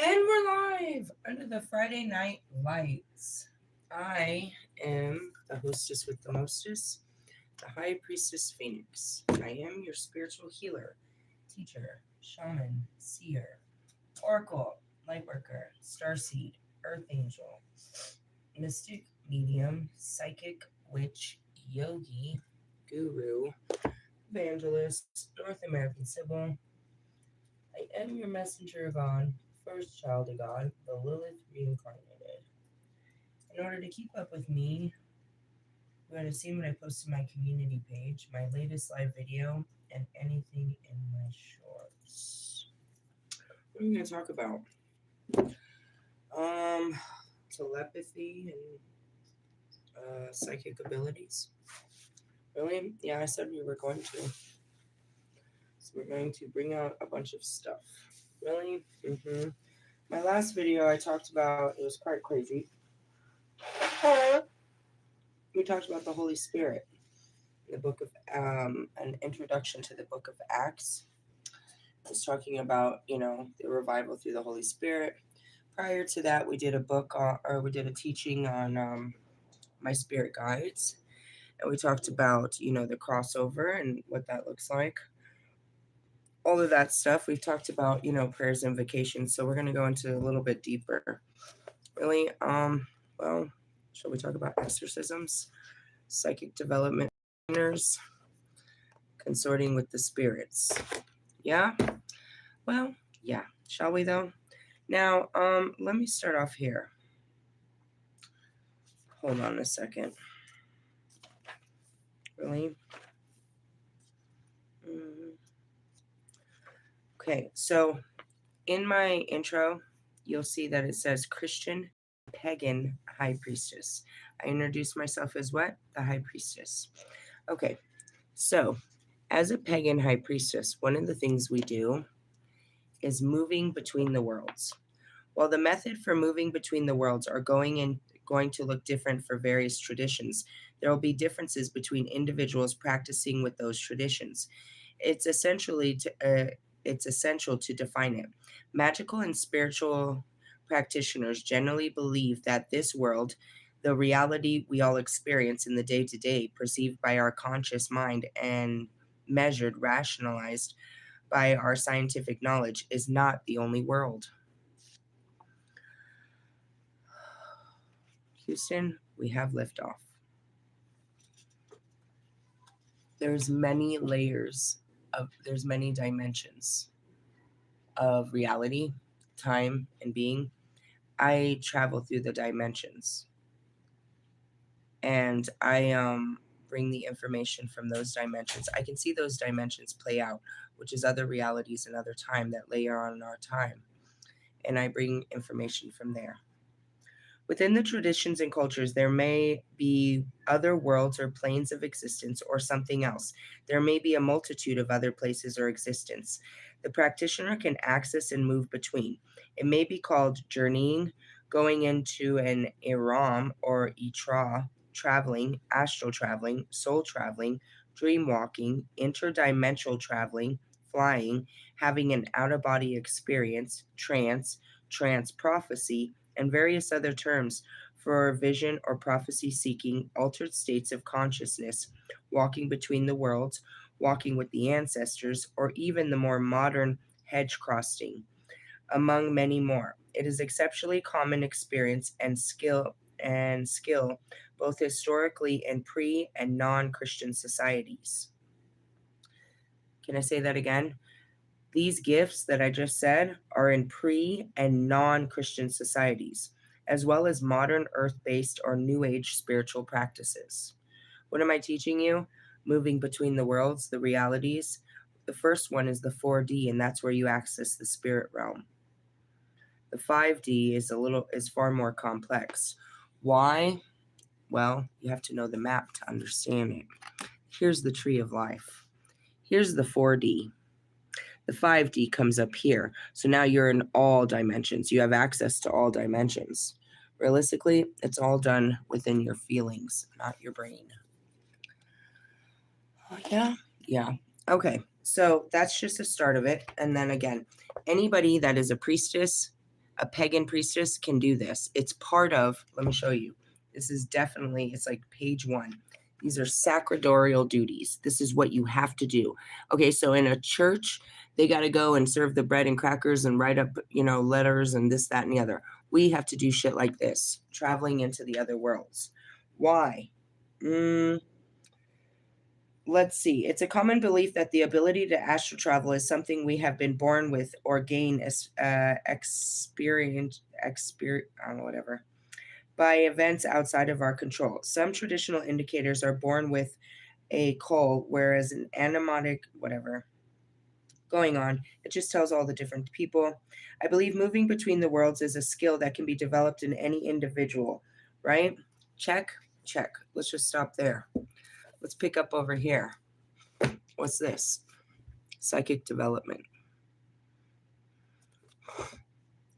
And we're live under the Friday night lights. I am the hostess with the mostest, the High Priestess Phoenix. I am your spiritual healer, teacher, shaman, seer, oracle, lightworker, starseed, earth angel, mystic, medium, psychic, witch, yogi, guru, evangelist, North American Sybil. I am your messenger of God, first child of God, the Lilith reincarnated. In order to keep up with me, you would have seen what I posted on my community page, my latest live video, and anything in my shorts. What are we going to talk about? Telepathy and psychic abilities. Really? Yeah, I said we were going to. So we're going to bring out a bunch of stuff. Really? Mm-hmm. My last video I talked about, it was quite crazy. We talked about the Holy Spirit, the book of, an introduction to the book of Acts. I was talking about, the revival through the Holy Spirit. Prior to that, we did we did a teaching on my spirit guides. And we talked about, the crossover and what that looks like. All of that stuff. We've talked about, prayers and invocations. So we're going to go into a little bit deeper. Really, well, shall we talk about exorcisms, psychic development, consorting with the spirits? Yeah? Well, yeah. Shall we though? Now, let me start off here. Hold on a second. Really? Okay, so in my intro, you'll see that it says Christian Pagan High Priestess. I introduced myself as what? The High Priestess. Okay, so as a pagan High Priestess, one of the things we do is moving between the worlds. While the method for moving between the worlds are going to look different for various traditions, there will be differences between individuals practicing with those traditions. It's essential to define it. Magical and spiritual practitioners generally believe that this world, the reality we all experience in the day-to-day, perceived by our conscious mind and measured, rationalized by our scientific knowledge, is not the only world. Houston, we have liftoff. There's many there's many dimensions of reality, time, and being. I travel through the dimensions, and I bring the information from those dimensions. I can see those dimensions play out, which is other realities and other time that layer on our time, and I bring information from there. Within the traditions and cultures, there may be other worlds or planes of existence or something else. There may be a multitude of other places or existence. The practitioner can access and move between. It may be called journeying, going into an iram or itra, traveling, astral traveling, soul traveling, dream walking, interdimensional traveling, flying, having an out-of-body experience, trance prophecy, and various other terms for vision or prophecy seeking altered states of consciousness, walking between the worlds, walking with the ancestors, or even the more modern hedge crossing, among many more. It is exceptionally common experience and skill both historically in pre and non-Christian societies. Can I say that again? These gifts that I just said are in pre and non-Christian societies, as well as modern earth-based or New Age spiritual practices. What am I teaching you? Moving between the worlds, the realities. The first one is the 4D, and that's where you access the spirit realm. The 5D is far more complex. Why? Well, you have to know the map to understand it. Here's the tree of life. Here's the 4D. The 5D comes up here. So now you're in all dimensions. You have access to all dimensions. Realistically, it's all done within your feelings, not your brain. Yeah? Yeah. Okay. So that's just the start of it. And then again, anybody that is a priestess, A pagan priestess can do this. It's part of, let me show you. This is definitely, it's like page 1. These are sacerdotal duties. This is what you have to do. Okay, so in a church, they got to go and serve the bread and crackers and write up, letters and this, that, and the other. We have to do shit like this, traveling into the other worlds. Why? Let's see. It's a common belief that the ability to astral travel is something we have been born with or gain experience, I don't know, whatever, by events outside of our control. Some traditional indicators are born with a call, whereas an animatic, whatever, going on, it just tells all the different people. I believe moving between the worlds is a skill that can be developed in any individual, right? Check. Let's just stop there. Let's pick up over here. What's this? Psychic development.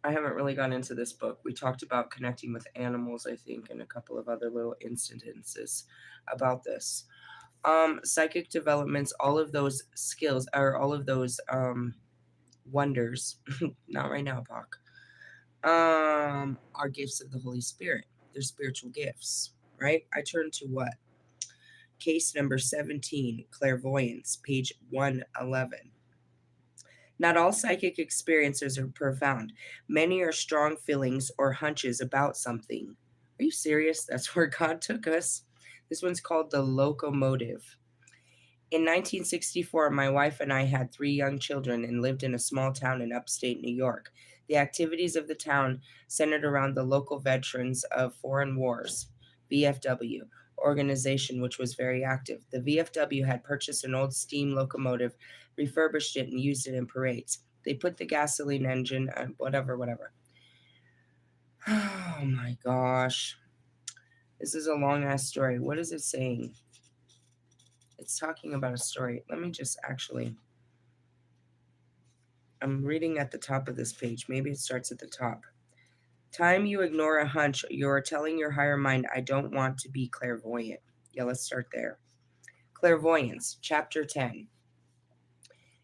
I haven't really gone into this book. We talked about connecting with animals, I think, and a couple of other little instances about this. Psychic developments, all of those skills, or all of those wonders, not right now, Pac, are gifts of the Holy Spirit. They're spiritual gifts, right? I turn to what? Case number 17, clairvoyance, page 111. Not all psychic experiences are profound. Many are strong feelings or hunches about something. Are you serious? That's where God took us. This one's called the locomotive. In 1964, my wife and I had 3 young children and lived in a small town in upstate New York. The activities of the town centered around the local Veterans of Foreign Wars, VFW, organization, which was very active. The VFW had purchased an old steam locomotive, refurbished it, and used it in parades. They put the gasoline engine, whatever. Oh my gosh. This is a long ass story. What is it saying? It's talking about a story. Let me just I'm reading at the top of this page. Maybe it starts at the top. Time you ignore a hunch, you're telling your higher mind, I don't want to be clairvoyant. Yeah, let's start there. Clairvoyance, chapter 10.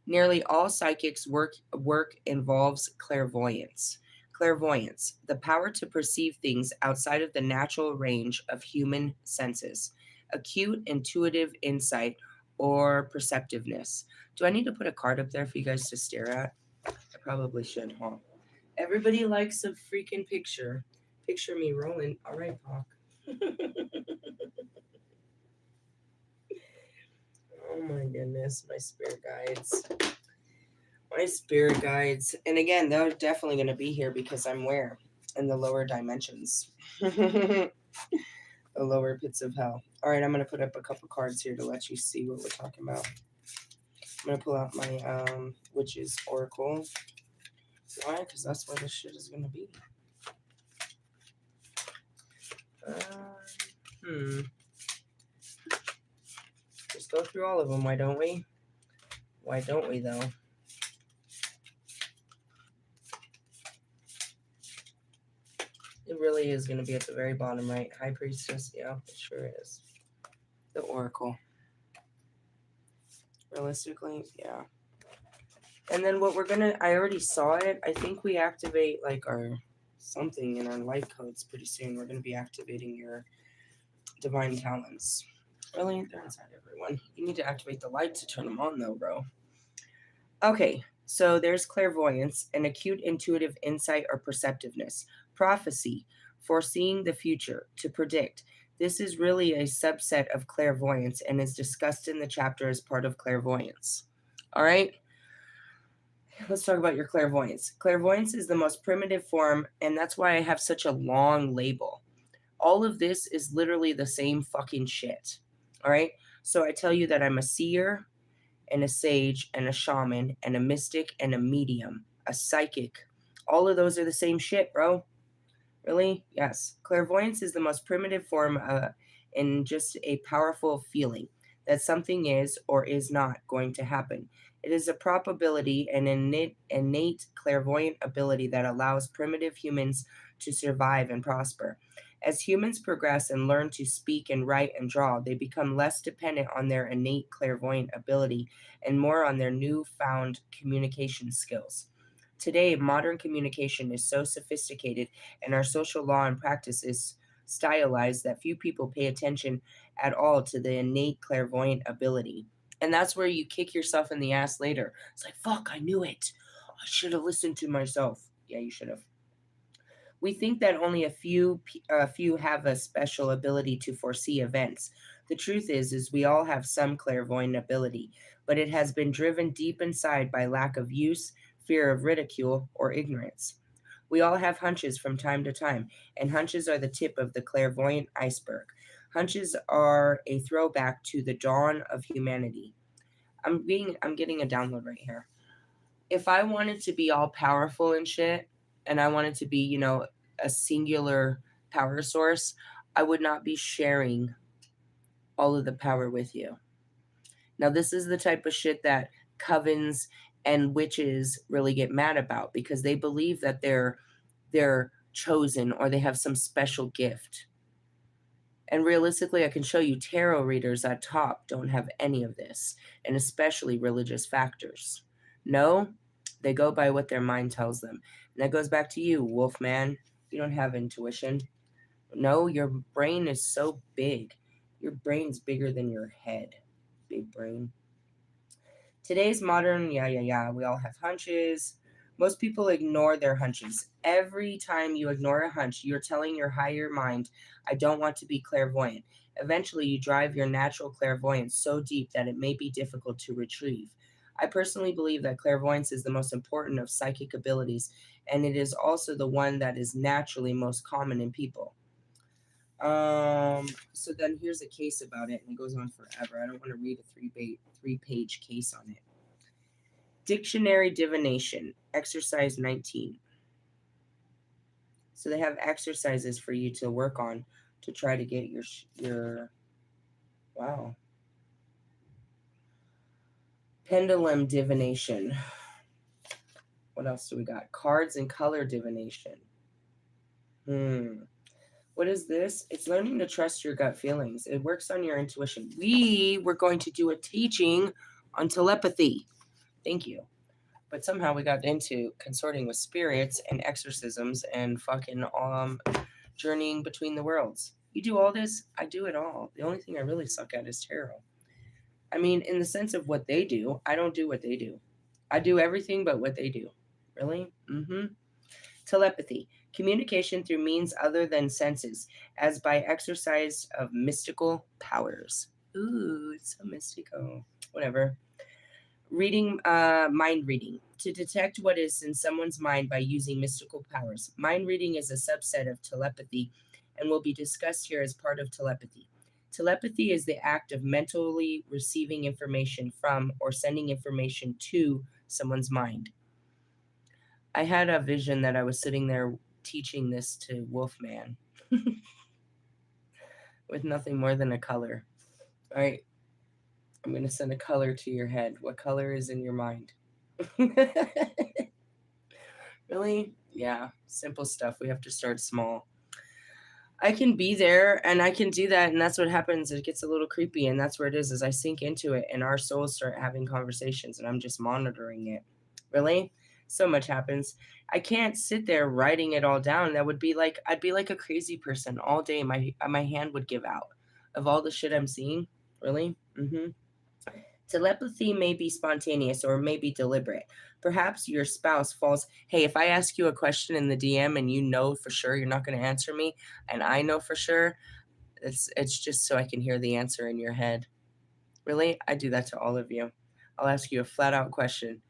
Nearly all psychics' work involves clairvoyance. Clairvoyance, the power to perceive things outside of the natural range of human senses. Acute intuitive insight or perceptiveness. Do I need to put a card up there for you guys to stare at? I probably should, huh? Everybody likes a freaking picture. Picture me rolling. All right, Pac. Oh my goodness, my spirit guides. My spirit guides. And again, they're definitely going to be here because I'm where? In the lower dimensions. The lower pits of hell. All right, I'm going to put up a couple cards here to let you see what we're talking about. I'm going to pull out my Witch's Oracle. Why? Because that's where this shit is going to be. Just go through all of them, why don't we? Why don't we, though? It really is going to be at the very bottom, right? High Priestess, yeah, it sure is. The Oracle. Realistically, yeah. And then what we're going to, I already saw it. I think we activate like our something in our light codes pretty soon. We're going to be activating your divine talents. Really? They're inside everyone. You need to activate the light to turn them on, though, bro. Okay, so there's clairvoyance, an acute intuitive insight or perceptiveness. Prophecy, foreseeing the future, to predict. This is really a subset of clairvoyance and is discussed in the chapter as part of clairvoyance. All right? Let's talk about your clairvoyance. Clairvoyance is the most primitive form, and that's why I have such a long label. All of this is literally the same fucking shit. All right? So I tell you that I'm a seer and a sage and a shaman and a mystic and a medium, a psychic. All of those are the same shit, bro. Really? Yes. Clairvoyance is the most primitive form and just a powerful feeling that something is or is not going to happen. It is a probability and innate clairvoyant ability that allows primitive humans to survive and prosper. As humans progress and learn to speak and write and draw, they become less dependent on their innate clairvoyant ability and more on their newfound communication skills. Today, modern communication is so sophisticated and our social law and practice is stylized that few people pay attention at all to the innate clairvoyant ability. And that's where you kick yourself in the ass later. It's like, fuck, I knew it. I should have listened to myself. Yeah, you should have. We think that only a few have a special ability to foresee events. The truth is we all have some clairvoyant ability, but it has been driven deep inside by lack of use, fear of ridicule, or ignorance. We all have hunches from time to time, and hunches are the tip of the clairvoyant iceberg. Hunches are a throwback to the dawn of humanity. I'm getting a download right here. If I wanted to be all powerful and shit, and I wanted to be, a singular power source, I would not be sharing all of the power with you. Now, this is the type of shit that covens and witches really get mad about because they believe that they're chosen or they have some special gift. And realistically, I can show you tarot readers at top don't have any of this, and especially religious factors. No, they go by what their mind tells them. And that goes back to you, Wolfman. You don't have intuition. No, your brain is so big. Your brain's bigger than your head. Big brain. Today's modern, yeah, we all have hunches. Most people ignore their hunches. Every time you ignore a hunch, you're telling your higher mind, I don't want to be clairvoyant. Eventually, you drive your natural clairvoyance so deep that it may be difficult to retrieve. I personally believe that clairvoyance is the most important of psychic abilities, and it is also the one that is naturally most common in people. So then here's a case about it, and it goes on forever. I don't want to read a three-page case on it. Dictionary divination, exercise 19. So they have exercises for you to work on to try to get your wow. Pendulum divination. What else do we got? Cards and color divination. What is this? It's learning to trust your gut feelings. It works on your intuition. We were going to do a teaching on telepathy. Thank you. But somehow we got into consorting with spirits and exorcisms and fucking journeying between the worlds. You do all this, I do it all. The only thing I really suck at is tarot. I mean, in the sense of what they do, I don't do what they do. I do everything but what they do. Really? Telepathy, communication through means other than senses, as by exercise of mystical powers. Ooh, it's so mystical. Whatever. Mind reading, to detect what is in someone's mind by using mystical powers. Mind reading is a subset of telepathy and will be discussed here as part of telepathy. Telepathy is the act of mentally receiving information from or sending information to someone's mind. I had a vision that I was sitting there teaching this to Wolfman with nothing more than a color. All right, I'm going to send a color to your head. What color is in your mind? Really? Yeah, simple stuff. We have to start small. I can be there and I can do that, and that's what happens. It gets a little creepy, and that's where it is I sink into it and our souls start having conversations and I'm just monitoring it. Really? So much happens. I can't sit there writing it all down. That would be like I'd be like a crazy person all day. My hand would give out of all the shit I'm seeing. Really? Telepathy may be spontaneous or may be deliberate. Perhaps your spouse falls, hey, if I ask you a question in the DM and you know for sure you're not going to answer me, and I know for sure, it's just so I can hear the answer in your head. Really? I do that to all of you. I'll ask you a flat out question,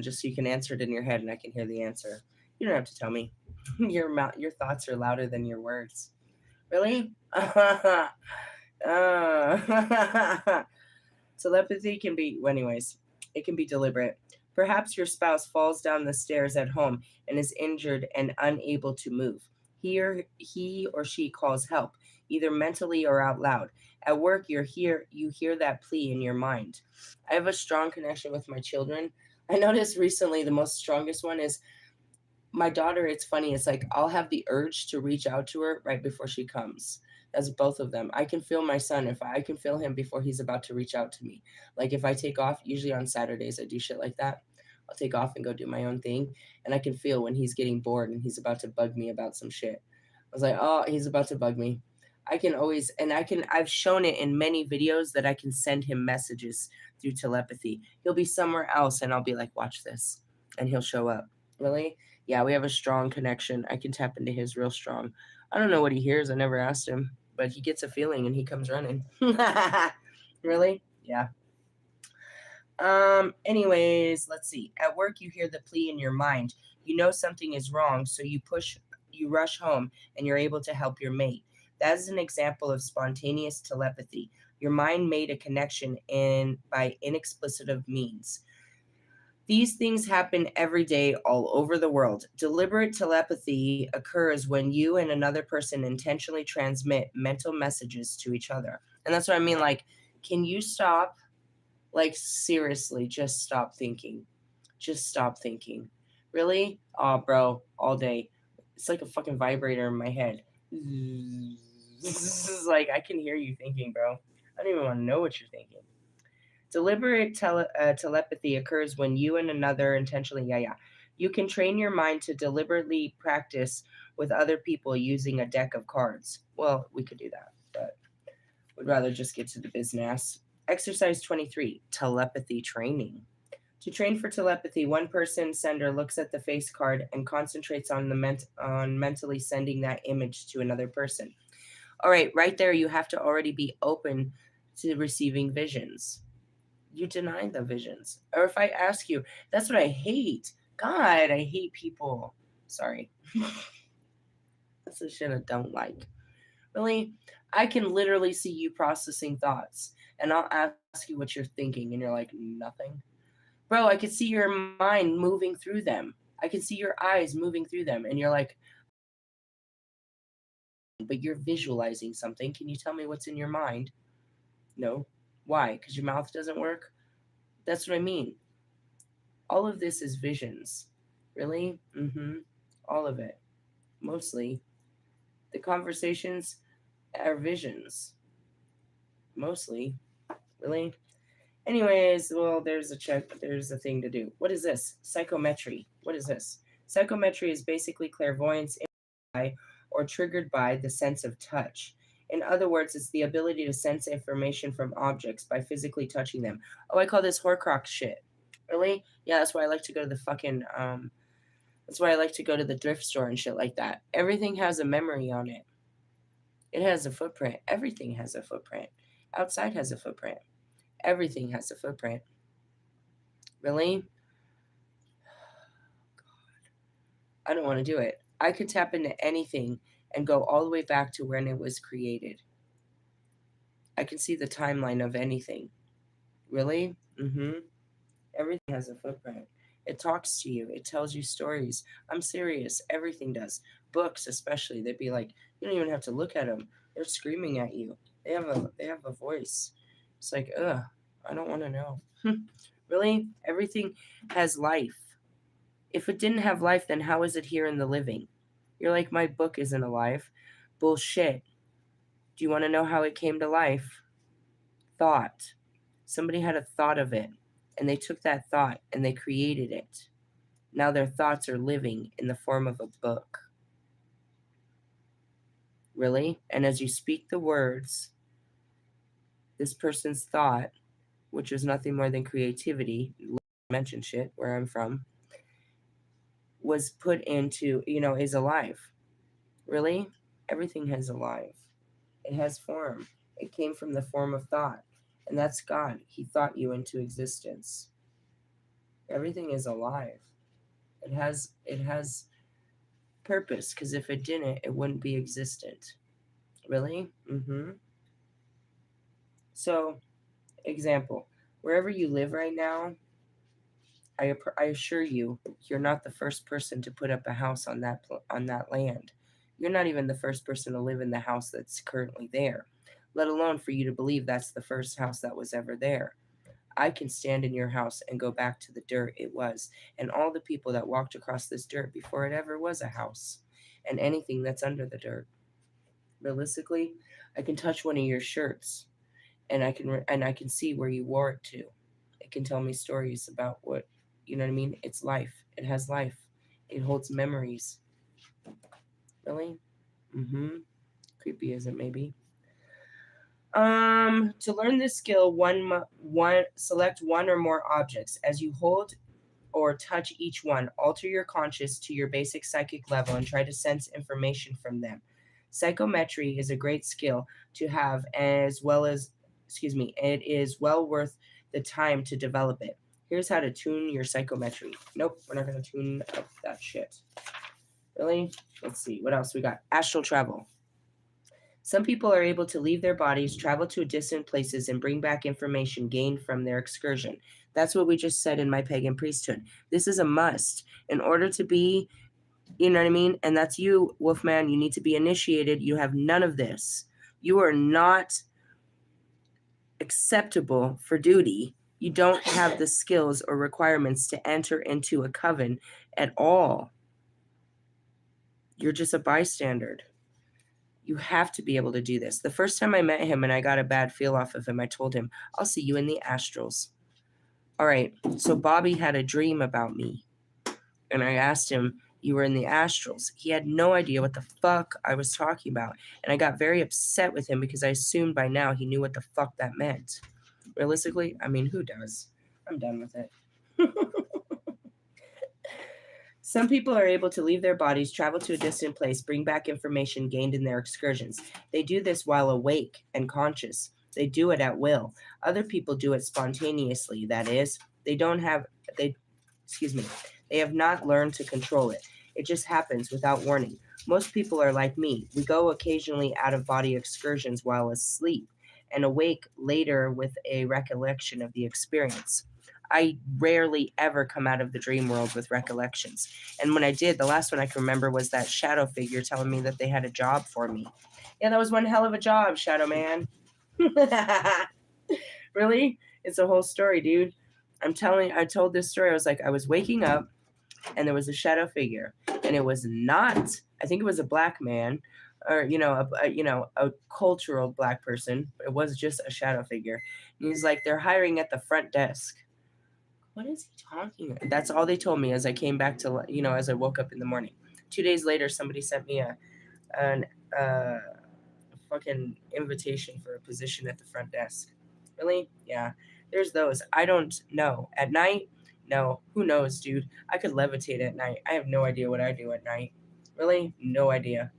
just so you can answer it in your head and I can hear the answer. You don't have to tell me. Your thoughts are louder than your words. Really? Telepathy can be, well, anyways, it can be deliberate. Perhaps your spouse falls down the stairs at home and is injured and unable to move. He or she calls help, either mentally or out loud. At work, you hear that plea in your mind. I have a strong connection with my children. I noticed recently the most strongest one is my daughter. It's funny. It's like I'll have the urge to reach out to her right before she comes. That's both of them. I can feel my son if I can feel him before he's about to reach out to me. Like if I take off, usually on Saturdays, I do shit like that. I'll take off and go do my own thing. And I can feel when he's getting bored and he's about to bug me about some shit. I was like, oh, he's about to bug me. I can always, and I've shown it in many videos that I can send him messages through telepathy. He'll be somewhere else and I'll be like, watch this. And he'll show up. Really? Yeah, we have a strong connection. I can tap into his real strong. I don't know what he hears. I never asked him, but he gets a feeling and he comes running. Really? Yeah. Anyways, let's see. At work, you hear the plea in your mind. You know something is wrong, so you rush home, and you're able to help your mate. That is an example of spontaneous telepathy. Your mind made a connection by inexplicit means. These things happen every day all over the world. Deliberate telepathy occurs when you and another person intentionally transmit mental messages to each other. And that's what I mean. Like, can you stop? Like, seriously, just stop thinking. Just stop thinking. Really? Oh, bro, all day. It's like a fucking vibrator in my head. This is like, I can hear you thinking, bro. I don't even want to know what you're thinking. Deliberate telepathy occurs when you and another intentionally, yeah. You can train your mind to deliberately practice with other people using a deck of cards. Well, we could do that, but would rather just get to the business. Exercise 23, telepathy training. To train for telepathy, one person sender looks at the face card and concentrates on on mentally sending that image to another person. All right, right there, you have to already be open to receiving visions. You deny the visions. Or if I ask you, that's what I hate. God, I hate people. Sorry. That's the shit I don't like. Really, I can literally see you processing thoughts, and I'll ask you what you're thinking, and you're like, nothing. Bro, I can see your mind moving through them. I can see your eyes moving through them, and you're like, but you're visualizing something. Can you tell me what's in your mind? No. Why? Because your mouth doesn't work? That's what I mean. All of this is visions. Really? Mm-hmm. All of it. Mostly. The conversations are visions. Mostly. Really? Anyways, well, there's a thing to do. What is this? Psychometry. What is this? Psychometry is basically clairvoyance or triggered by the sense of touch. In other words, it's the ability to sense information from objects by physically touching them. Oh, I call this Horcrux shit. Really? Yeah, that's why I like to go to the fucking that's why I like to go to the thrift store and shit like that. Everything has a memory on it. It has a footprint. Everything has a footprint. Outside has a footprint. Everything has a footprint. Really? I don't want to do it. I could tap into anything and go all the way back to when it was created. I can see the timeline of anything. Really? Mm-hmm. Everything has a footprint. It talks to you. It tells you stories. I'm serious. Everything does. Books, especially, they'd be like, you don't even have to look at them. They're screaming at you. They have a voice. It's like, ugh, I don't want to know. Really? Everything has life. If it didn't have life, then how is it here in the living? You're like, my book isn't alive. Bullshit. Do you want to know how it came to life? Thought. Somebody had a thought of it, and they took that thought and they created it. Now their thoughts are living in the form of a book. Really? And as you speak the words, this person's thought, which is nothing more than creativity, mention shit where I'm from, was put into, is alive. Really? Everything has alive. It has form. It came from the form of thought. And that's God. He thought you into existence. Everything is alive. It has purpose, because if it didn't, it wouldn't be existent. Really? Mm-hmm. So, example, wherever you live right now, I assure you, you're not the first person to put up a house on that land. You're not even the first person to live in the house that's currently there, let alone for you to believe that's the first house that was ever there. I can stand in your house and go back to the dirt it was, and all the people that walked across this dirt before it ever was a house, and anything that's under the dirt. Realistically, I can touch one of your shirts, and I can see where you wore it to. It can tell me stories about what You know what I mean? It's life. It has life. It holds memories. Really? Mm-hmm. Creepy as it may be. To learn this skill, one select one or more objects. As you hold or touch each one, alter your conscious to your basic psychic level and try to sense information from them. Psychometry is a great skill to have, as well as, it is well worth the time to develop it. Here's how to tune your psychometry. Nope, we're not going to tune up that shit. Really? Let's see. What else we got? Astral travel. Some people are able to leave their bodies, travel to distant places, and bring back information gained from their excursion. That's what we just said in my pagan priesthood. This is a must. In order to be, you know what I mean? And that's you, Wolfman. You need to be initiated. You have none of this. You are not acceptable for duty. You don't have the skills or requirements to enter into a coven at all. You're just a bystander. You have to be able to do this. The first time I met him and I got a bad feel off of him, I told him, I'll see you in the astrals. All right, so Bobby had a dream about me. And I asked him, you were in the astrals. He had no idea what the fuck I was talking about. And I got very upset with him because I assumed by now he knew what the fuck that meant. Realistically, I mean, who does? I'm done with it. Some people are able to leave their bodies, travel to a distant place, bring back information gained in their excursions. They do this while awake and conscious. They do it at will. Other people do it spontaneously. That is, they have not learned to control it. It just happens without warning. Most people are like me. We go occasionally out of body excursions while asleep and awake later with a recollection of the experience. I rarely ever come out of the dream world with recollections. And when I did, the last one I can remember was that shadow figure telling me that they had a job for me. Yeah, that was one hell of a job, Shadow Man. Really? It's a whole story, dude. I told this story. I was waking up and there was a shadow figure. And it was not, I think it was a black man or, a cultural black person. But it was just a shadow figure. And he's like, they're hiring at the front desk. What is he talking about? That's all they told me as I came back to, as I woke up in the morning. 2 days later, somebody sent me a fucking invitation for a position at the front desk. Really? Yeah. There's those. I don't know. At night? No. Who knows, dude? I could levitate at night. I have no idea what I do at night. Really? No idea.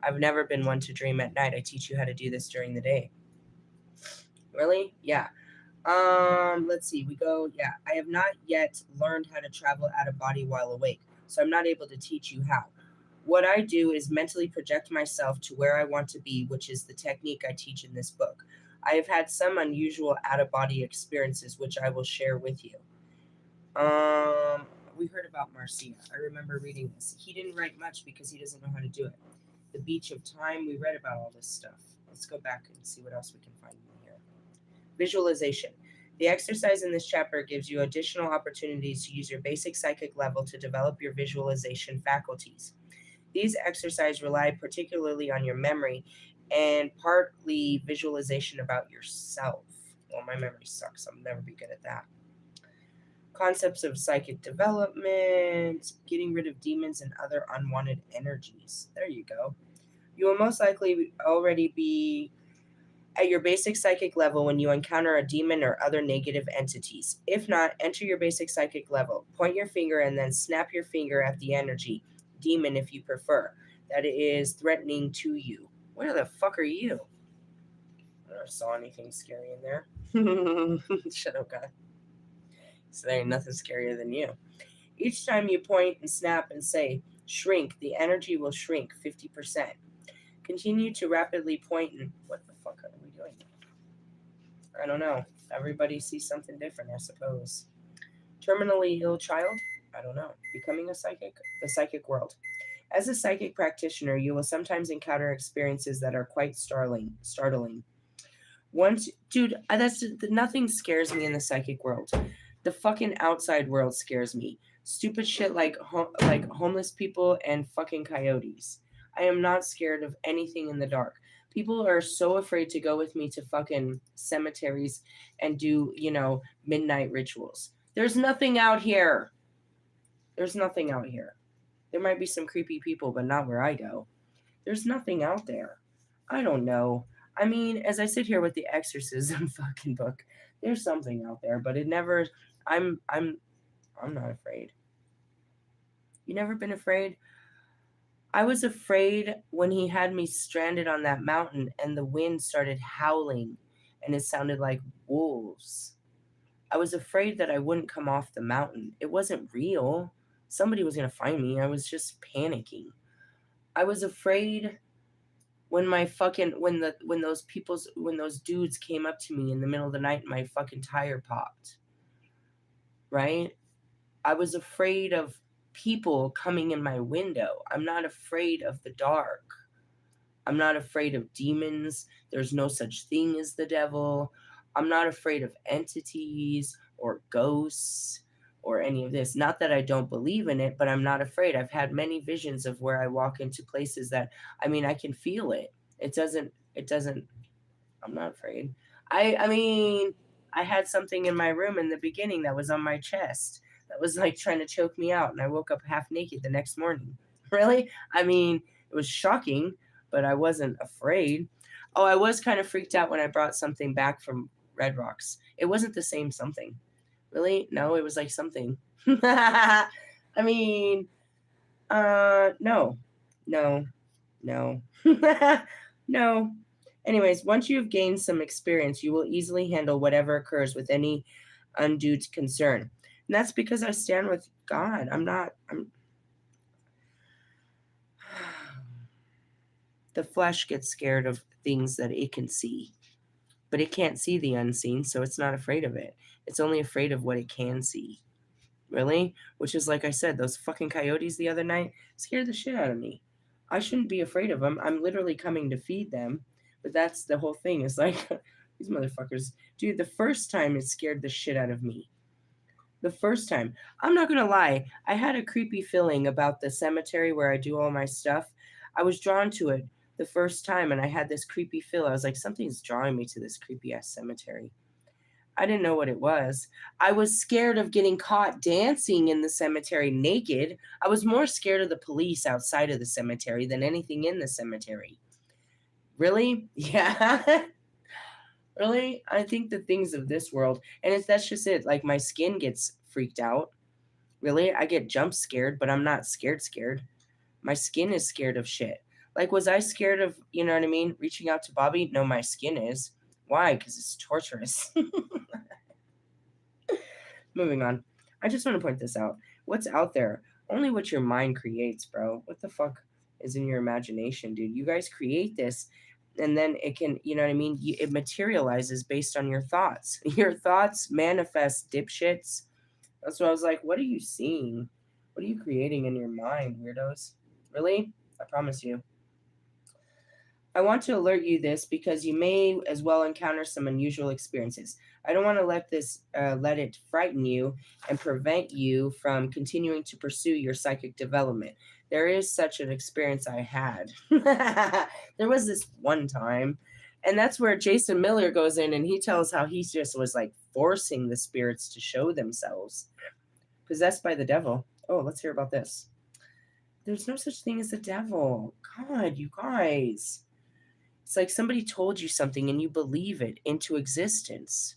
I've never been one to dream at night. I teach you how to do this during the day. Really? Yeah. Let's see. I have not yet learned how to travel out of body while awake, so I'm not able to teach you how. What I do is mentally project myself to where I want to be, which is the technique I teach in this book. I have had some unusual out of body experiences, which I will share with you. We heard about Marcia. I remember reading this. He didn't write much because he doesn't know how to do it. The Beach of Time, we read about all this stuff. Let's go back and see what else we can find in here. Visualization. The exercise in this chapter gives you additional opportunities to use your basic psychic level to develop your visualization faculties. These exercises rely particularly on your memory and partly visualization about yourself. Well, my memory sucks. I'll never be good at that. Concepts of psychic development, getting rid of demons and other unwanted energies. There you go. You will most likely already be at your basic psychic level when you encounter a demon or other negative entities. If not, enter your basic psychic level. Point your finger and then snap your finger at the energy, demon if you prefer, that is threatening to you. Where the fuck are you? I never saw anything scary in there. Shadow guy. So there ain't nothing scarier than you. Each time you point and snap and say, shrink, the energy will shrink 50%. Continue to rapidly point and... What the fuck are we doing? I don't know. Everybody sees something different, I suppose. Terminally ill child? I don't know. Becoming a psychic? The psychic world. As a psychic practitioner, you will sometimes encounter experiences that are quite startling. Nothing scares me in the psychic world. The fucking outside world scares me. Stupid shit like homeless people and fucking coyotes. I am not scared of anything in the dark. People are so afraid to go with me to fucking cemeteries and do, midnight rituals. There's nothing out here. There's nothing out here. There might be some creepy people, but not where I go. There's nothing out there. I don't know. I mean, as I sit here with the exorcism fucking book, there's something out there, but it never I'm not afraid. You never been afraid? I was afraid when he had me stranded on that mountain and the wind started howling and it sounded like wolves. I was afraid that I wouldn't come off the mountain. It wasn't real. Somebody was going to find me. I was just panicking. I was afraid when when those dudes came up to me in the middle of the night and my fucking tire popped. Right? I was afraid of people coming in my window. I'm not afraid of the dark. I'm not afraid of demons. There's no such thing as the devil. I'm not afraid of entities or ghosts or any of this. Not that I don't believe in it, but I'm not afraid. I've had many visions of where I walk into places that, I mean, I can feel it. It doesn't, I'm not afraid. I mean, I had something in my room in the beginning that was on my chest that was like trying to choke me out, and I woke up half naked the next morning. Really? I mean, it was shocking, but I wasn't afraid. Oh, I was kind of freaked out when I brought something back from Red Rocks. It wasn't the same something. Really? No, it was like something. I mean, no, no, no, no. Anyways, once you've gained some experience, you will easily handle whatever occurs with any undue concern. And that's because I stand with God. The flesh gets scared of things that it can see, but it can't see the unseen, so it's not afraid of it. It's only afraid of what it can see. Really? Which is, like I said, those fucking coyotes the other night scared the shit out of me. I shouldn't be afraid of them. I'm literally coming to feed them. But that's the whole thing. It's like, these motherfuckers. Dude, the first time it scared the shit out of me. The first time. I'm not going to lie. I had a creepy feeling about the cemetery where I do all my stuff. I was drawn to it the first time, and I had this creepy feel. I was like, something's drawing me to this creepy-ass cemetery. I didn't know what it was. I was scared of getting caught dancing in the cemetery naked. I was more scared of the police outside of the cemetery than anything in the cemetery. Really? Yeah. Really? I think the things of this world, and that's just it. Like my skin gets freaked out. Really? I get jump scared, but I'm not scared. My skin is scared of shit. Like, was I scared of, you know what I mean, reaching out to Bobby? No, my skin is. Why? Because it's torturous. Moving on. I just want to point this out. What's out there? Only what your mind creates, bro. What the fuck is in your imagination, dude? You guys create this, and then it can, you know what I mean? It materializes based on your thoughts. Your thoughts manifest, dipshits. That's what I was like, what are you seeing? What are you creating in your mind, weirdos? Really? I promise you. I want to alert you this because you may as well encounter some unusual experiences. I don't want to let it frighten you and prevent you from continuing to pursue your psychic development. There is such an experience I had. There was this one time, and that's where Jason Miller goes in and he tells how he just was like forcing the spirits to show themselves. Possessed by the devil. Oh, let's hear about this. There's no such thing as the devil. God, you guys. It's like somebody told you something and you believe it into existence.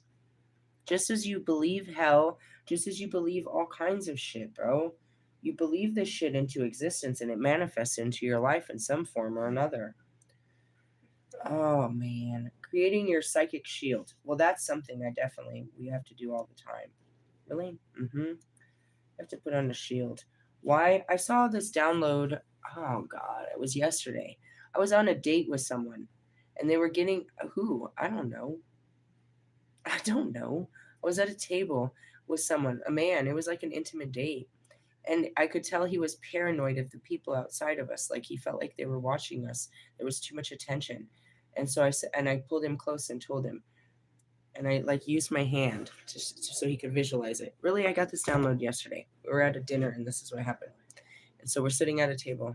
Just as you believe hell, just as you believe all kinds of shit, bro. You believe this shit into existence and it manifests into your life in some form or another. Oh, man. Creating your psychic shield. Well, that's something we have to do all the time. Really? Mm-hmm. You have to put on a shield. Why? I saw this download. Oh, God. It was yesterday. I was on a date with someone. And they were getting who? I don't know. I was at a table with someone, a man. It was like an intimate date. And I could tell he was paranoid of the people outside of us. Like he felt like they were watching us. There was too much attention. And so I pulled him close and told him. And I like used my hand so he could visualize it. Really, I got this download yesterday. We were at a dinner and this is what happened. And so we're sitting at a table.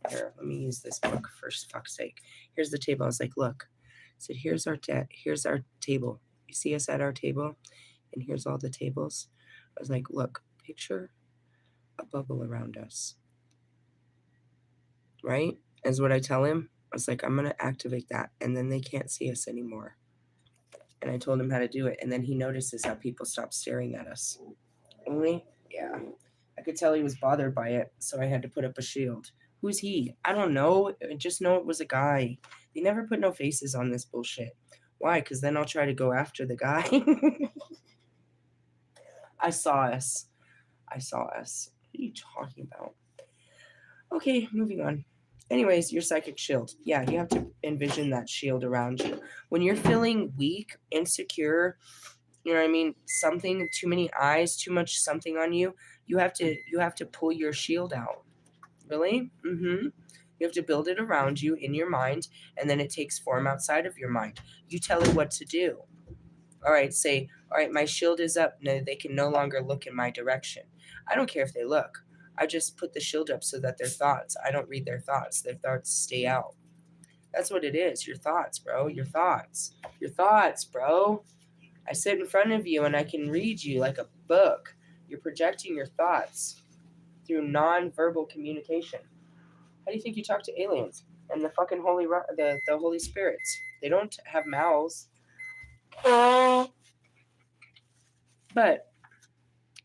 Here, let me use this book for fuck's sake. Here's the table. I was like, look. I said, here's our table. You see us at our table? And here's all the tables. I was like, look, picture a bubble around us, right? Is what I tell him. I was like, I'm going to activate that, and then they can't see us anymore. And I told him how to do it, and then he notices how people stop staring at us. Only, yeah. I could tell he was bothered by it, so I had to put up a shield. Who's he? I don't know. I just know it was a guy. They never put no faces on this bullshit. Why? Because then I'll try to go after the guy. I saw us. I saw us. What are you talking about? Okay, moving on. Anyways, your psychic shield. Yeah, you have to envision that shield around you. When you're feeling weak, insecure, you know what I mean, something, too many eyes, too much something on you, you have to pull your shield out. Really? Mm-hmm. You have to build it around you in your mind, and then it takes form outside of your mind. You tell it what to do. All right, say, all right, my shield is up. No, they can no longer look in my direction. I don't care if they look. I just put the shield up so that their thoughts, I don't read their thoughts. Their thoughts stay out. That's what it is. Your thoughts, bro. Your thoughts. Your thoughts, bro. I sit in front of you and I can read you like a book. You're projecting your thoughts through non-verbal communication. How do you think you talk to aliens and the fucking the Holy Spirits? They don't have mouths. But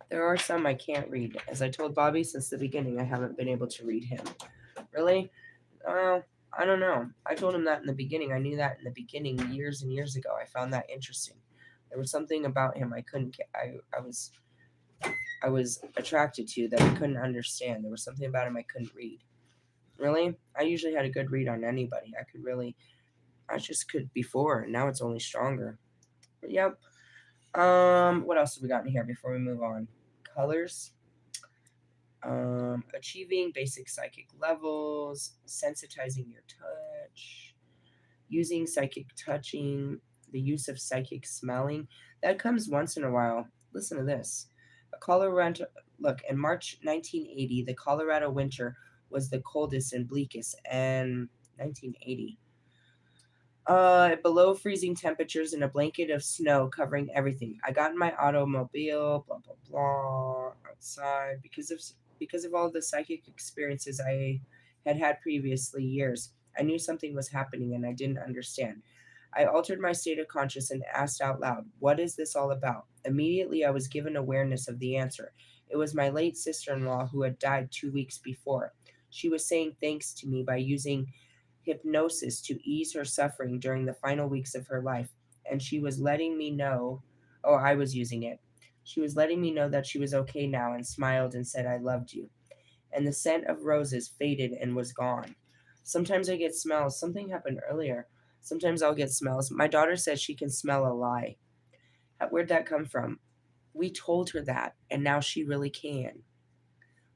there are some I can't read. As I told Bobby since the beginning, I haven't been able to read him. Really? I don't know. I told him that in the beginning. I knew that in the beginning years and years ago. I found that interesting. There was something about him I couldn't. I was attracted to that I couldn't understand. There was something about him I couldn't read. Really? I usually had a good read on anybody. I just could before, and now it's only stronger. But yep. What else have we got in here before we move on? Colors. Achieving basic psychic levels, sensitizing your touch, using psychic touching, the use of psychic smelling. That comes once in a while. Listen to this. Look, in March 1980, the Colorado winter was the coldest and bleakest, and 1980. Below freezing temperatures and a blanket of snow covering everything. I got in my automobile, blah blah blah, outside because of all the psychic experiences I had had previously years. I knew something was happening and I didn't understand. I altered my state of conscious and asked out loud, "What is this all about?" Immediately, I was given awareness of the answer. It was my late sister-in-law who had died 2 weeks before. She was saying thanks to me by using hypnosis to ease her suffering during the final weeks of her life, and she was letting me know, oh, I was using it. She was letting me know that she was okay now and smiled and said, "I loved you." And the scent of roses faded and was gone. Sometimes I get smells. Something happened earlier. Sometimes I'll get smells. My daughter says she can smell a lie. Where'd that come from? We told her that, and now she really can.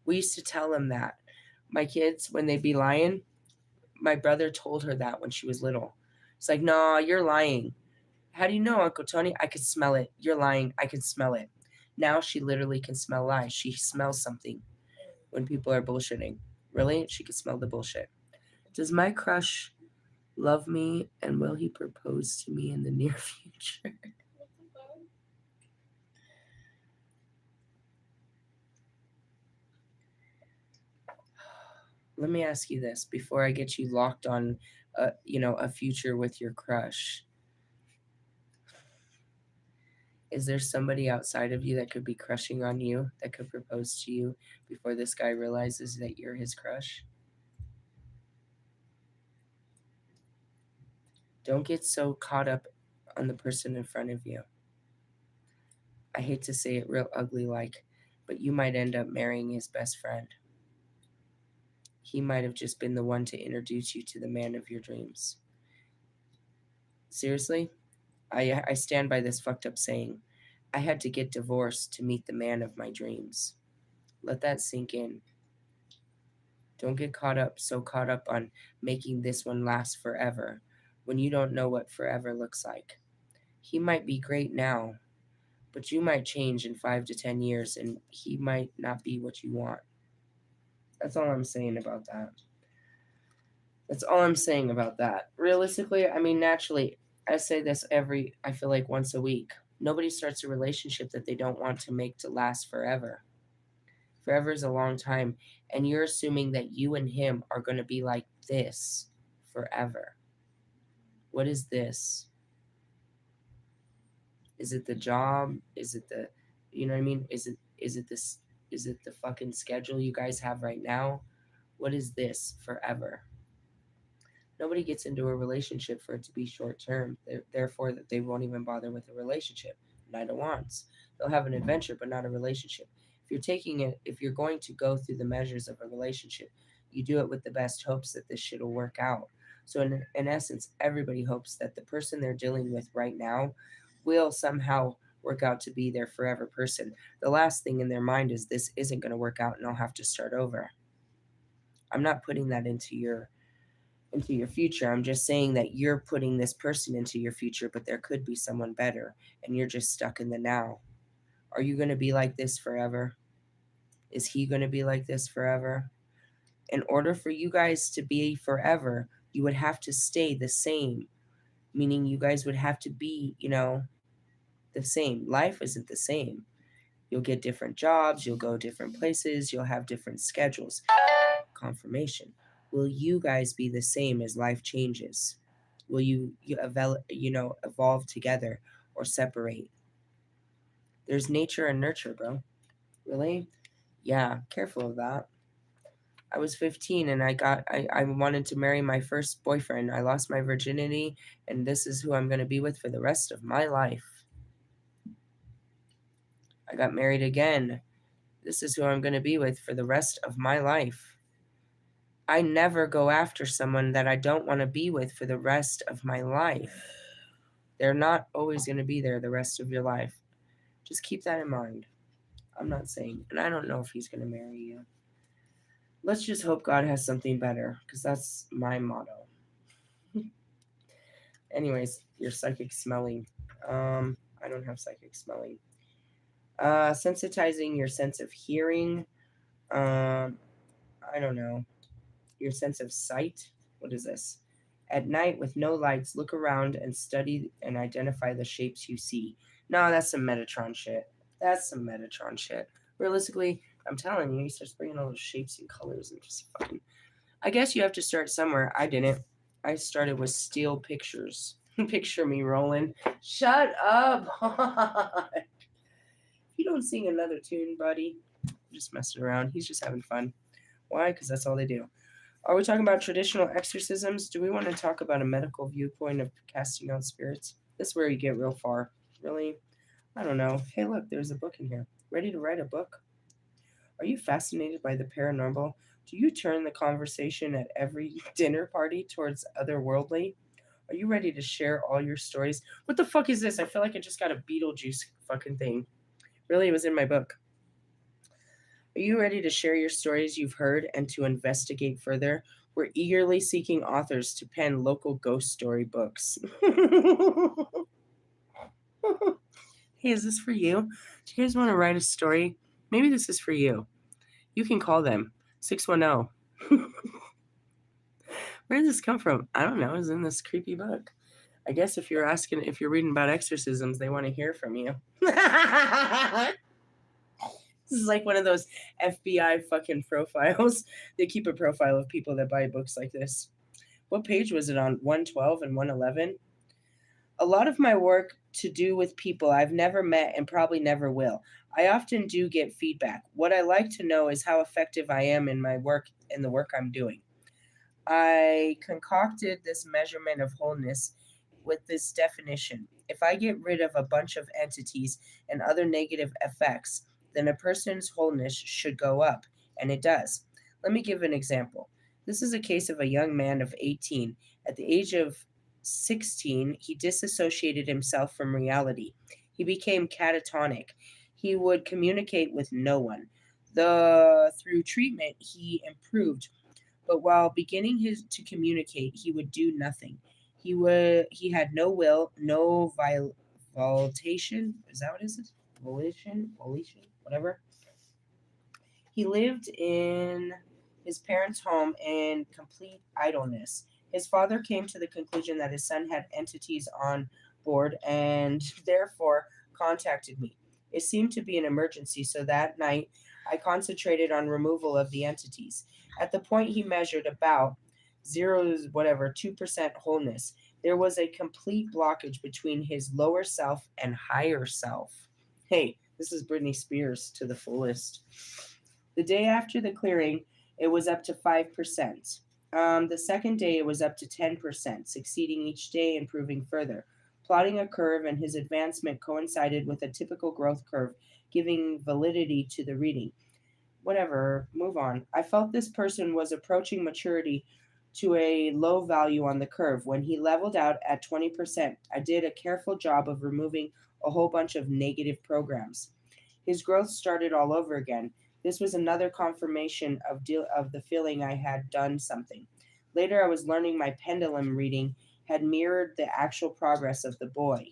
We used to tell them that. My kids, when they be lying, my brother told her that when she was little. It's like, "No, you're lying." "How do you know, Uncle Tony?" "I could smell it." "You're lying." "I can smell it." Now she literally can smell lies. She smells something when people are bullshitting. Really? She can smell the bullshit. Does my crush love me, and will he propose to me in the near future? Let me ask you this before I get you locked on a future with your crush. Is there somebody outside of you that could be crushing on you, that could propose to you before this guy realizes that you're his crush? Don't get so caught up on the person in front of you. I hate to say it real ugly like, but you might end up marrying his best friend. He might have just been the one to introduce you to the man of your dreams. Seriously? I stand by this fucked up saying. I had to get divorced to meet the man of my dreams. Let that sink in. Don't get so caught up on making this one last forever when you don't know what forever looks like. He might be great now, but you might change in 5 to 10 years and he might not be what you want. That's all I'm saying about that. That's all I'm saying about that. Realistically, I mean, naturally, I say this I feel like once a week. Nobody starts a relationship that they don't want to make to last forever. Forever is a long time. And you're assuming that you and him are going to be like this forever. What is this? Is it the job? Is it the, you know what I mean? Is it this? Is it the fucking schedule you guys have right now? What is this forever? Nobody gets into a relationship for it to be short term. Therefore, that they won't even bother with a relationship. Neither wants. They'll have an adventure, but not a relationship. If you're going to go through the measures of a relationship, you do it with the best hopes that this shit will work out. So, in essence, everybody hopes that the person they're dealing with right now will somehow work out to be their forever person. The last thing in their mind is this isn't going to work out and I'll have to start over. I'm not putting that into your future. I'm just saying that you're putting this person into your future, but there could be someone better and you're just stuck in the now. Are you going to be like this forever? Is he going to be like this forever? In order for you guys to be forever, you would have to stay the same, meaning you guys would have to be, the same. Life isn't the same. You'll get different jobs, you'll go different places, you'll have different schedules. Confirmation. Will you guys be the same as life changes? Will evolve together or separate? There's nature and nurture, bro. Really? Yeah, careful of that. I was 15 and I wanted to marry my first boyfriend. I lost my virginity and this is who I'm going to be with for the rest of my life. I got married again. This is who I'm going to be with for the rest of my life. I never go after someone that I don't want to be with for the rest of my life. They're not always going to be there the rest of your life. Just keep that in mind. I'm not saying, and I don't know if he's going to marry you. Let's just hope God has something better, because that's my motto. Anyways, your psychic smelling. I don't have psychic smelling. Sensitizing your sense of hearing. I don't know. Your sense of sight. What is this? At night, with no lights, look around and study and identify the shapes you see. No, that's some Metatron shit. Realistically, I'm telling you, he starts bringing all those shapes and colors and just fucking. I guess you have to start somewhere. I didn't. I started with still pictures. Picture me rolling. Shut up. You don't sing another tune, buddy. I'm just messing around. He's just having fun. Why? Because that's all they do. Are we talking about traditional exorcisms? Do we want to talk about a medical viewpoint of casting out spirits? This is where you get real far. Really? I don't know. Hey, look, there's a book in here. Ready to write a book? Are you fascinated by the paranormal? Do you turn the conversation at every dinner party towards otherworldly? Are you ready to share all your stories? What the fuck is this? I feel like I just got a Beetlejuice fucking thing. Really, it was in my book. Are you ready to share your stories you've heard and to investigate further? We're eagerly seeking authors to pen local ghost story books. Hey, is this for you? Do you guys want to write a story? Maybe this is for you. You can call them 610. Where did this come from? I don't know. It's in this creepy book. I guess if you're reading about exorcisms, they want to hear from you. This is like one of those FBI fucking profiles. They keep a profile of people that buy books like this. What page was it on? 112 and 111? A lot of my work to do with people I've never met and probably never will. I often do get feedback. What I like to know is how effective I am in my work, in the work I'm doing. I concocted this measurement of wholeness with this definition. If I get rid of a bunch of entities and other negative effects, then a person's wholeness should go up, and it does. Let me give an example. This is a case of a young man of 18. At the age of 16, he disassociated himself from reality. He became catatonic. He would communicate with no one. Through treatment, he improved, but while beginning to communicate, he would do nothing. He had no will, no voltation. Is that what it is? Volition, whatever. He lived in his parents' home in complete idleness. His father came to the conclusion that his son had entities on board and therefore contacted me. It seemed to be an emergency, so that night I concentrated on removal of the entities. At the point he measured about 2% wholeness, there was a complete blockage between his lower self and higher self. Hey, this is Britney Spears to the fullest. The day after the clearing, it was up to 5%. The second day, it was up to 10%, succeeding each day, improving further. Plotting a curve, and his advancement coincided with a typical growth curve, giving validity to the reading. Whatever, move on. I felt this person was approaching maturity to a low value on the curve. When he leveled out at 20%, I did a careful job of removing a whole bunch of negative programs. His growth started all over again. This was another confirmation of the feeling I had done something. Later, I was learning my pendulum reading had mirrored the actual progress of the boy.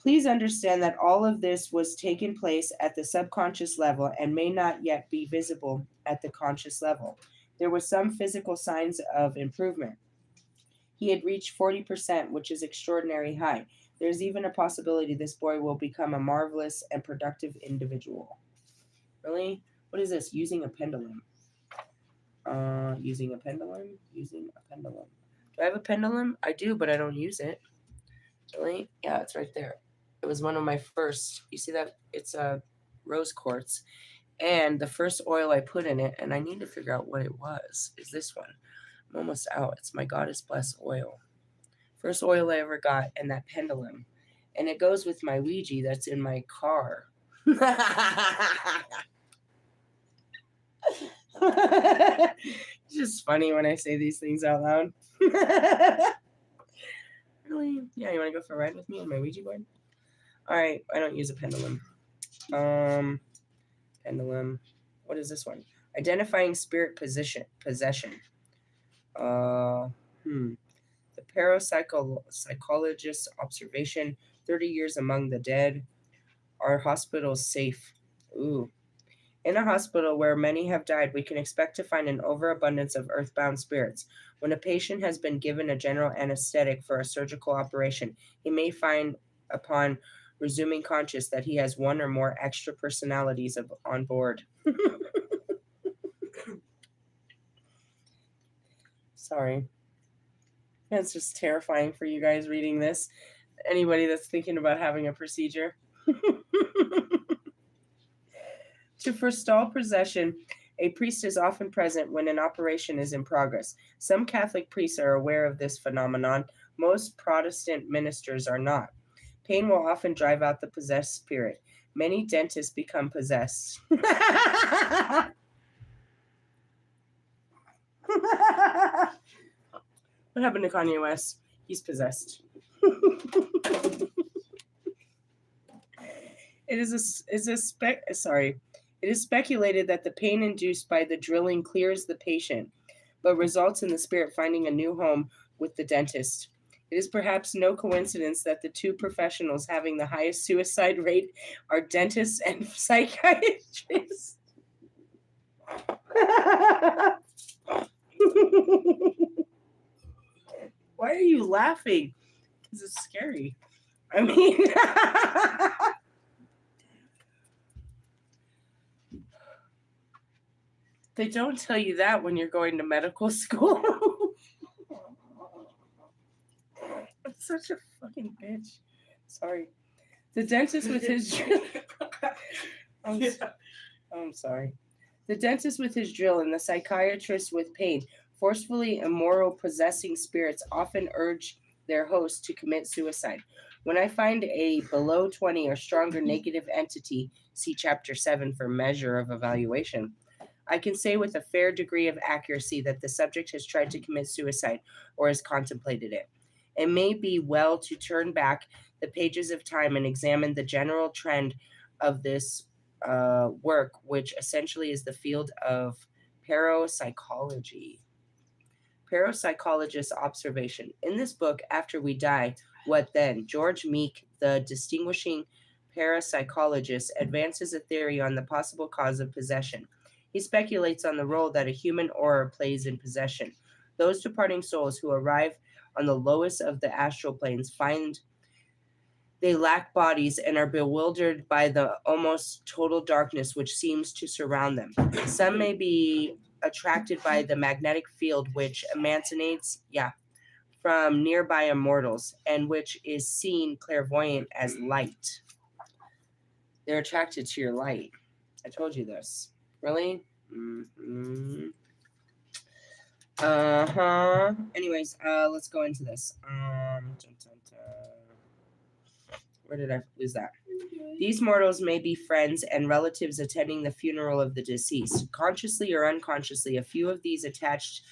Please understand that all of this was taking place at the subconscious level and may not yet be visible at the conscious level. There were some physical signs of improvement. He had reached 40%, which is extraordinarily high. There's even a possibility this boy will become a marvelous and productive individual. Really? What is this? Using a pendulum. Using a pendulum? Using a pendulum. Do I have a pendulum? I do, but I don't use it. Really? Yeah, it's right there. It was one of my first. You see that? It's a rose quartz. And the first oil I put in it, and I need to figure out what it was, is this one. I'm almost out. It's my Goddess Bless oil. First oil I ever got, and that pendulum. And it goes with my Ouija that's in my car. It's just funny when I say these things out loud. Really? Yeah, you want to go for a ride with me on my Ouija board? All right, I don't use a pendulum. Pendulum. What is this one? Identifying spirit possession. The parapsychologist's observation. 30 years among the dead. Are hospitals safe? Ooh. In a hospital where many have died, we can expect to find an overabundance of earthbound spirits. When a patient has been given a general anesthetic for a surgical operation, he may find, upon resuming conscious, that he has one or more extra personalities on board. Sorry. That's just terrifying for you guys reading this. Anybody that's thinking about having a procedure. To forestall possession, a priest is often present when an operation is in progress. Some Catholic priests are aware of this phenomenon. Most Protestant ministers are not. Pain will often drive out the possessed spirit. Many dentists become possessed. What happened to Kanye West? He's possessed. It is speculated that the pain induced by the drilling clears the patient, but results in the spirit finding a new home with the dentist. It is perhaps no coincidence that the two professionals having the highest suicide rate are dentists and psychiatrists. Why are you laughing? Because it's scary. I mean... They don't tell you that when you're going to medical school. I'm such a fucking bitch. Sorry. The dentist with his drill. I'm sorry. The dentist with his drill and the psychiatrist with pain. Forcefully immoral possessing spirits often urge their host to commit suicide. When I find a below 20 or stronger negative entity, see Chapter 7 for measure of evaluation, I can say with a fair degree of accuracy that the subject has tried to commit suicide or has contemplated it. It may be well to turn back the pages of time and examine the general trend of this work, which essentially is the field of parapsychology. Parapsychologist's observation. In this book, After We Die, What Then? George Meek, the distinguishing parapsychologist, advances a theory on the possible cause of possession. He speculates on the role that a human aura plays in possession. Those departing souls who arrive on the lowest of the astral planes find They lack bodies and are bewildered by the almost total darkness which seems to surround them. Some may be attracted by the magnetic field which emanates, from nearby immortals, and which is seen clairvoyant as light. They're attracted to your light. I told you this. Really? Mm-hmm. Uh-huh. Anyways, let's go into this. Where did I lose that? These mortals may be friends and relatives attending the funeral of the deceased. Consciously or unconsciously, a few of these attach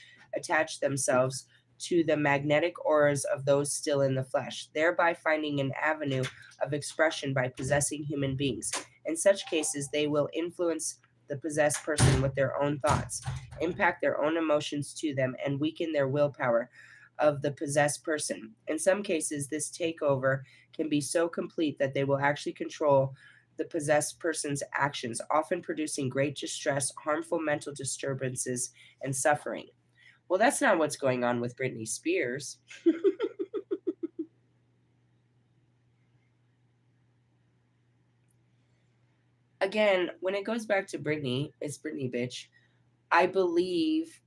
themselves to the magnetic auras of those still in the flesh, thereby finding an avenue of expression by possessing human beings. In such cases, they will influence the possessed person with their own thoughts, impact their own emotions to them, and weaken their willpower of the possessed person. In some cases, this takeover can be so complete that they will actually control the possessed person's actions, often producing great distress, harmful mental disturbances, and suffering. Well, that's not what's going on with Britney Spears. Again, when it goes back to Britney, it's Britney, bitch. I believe,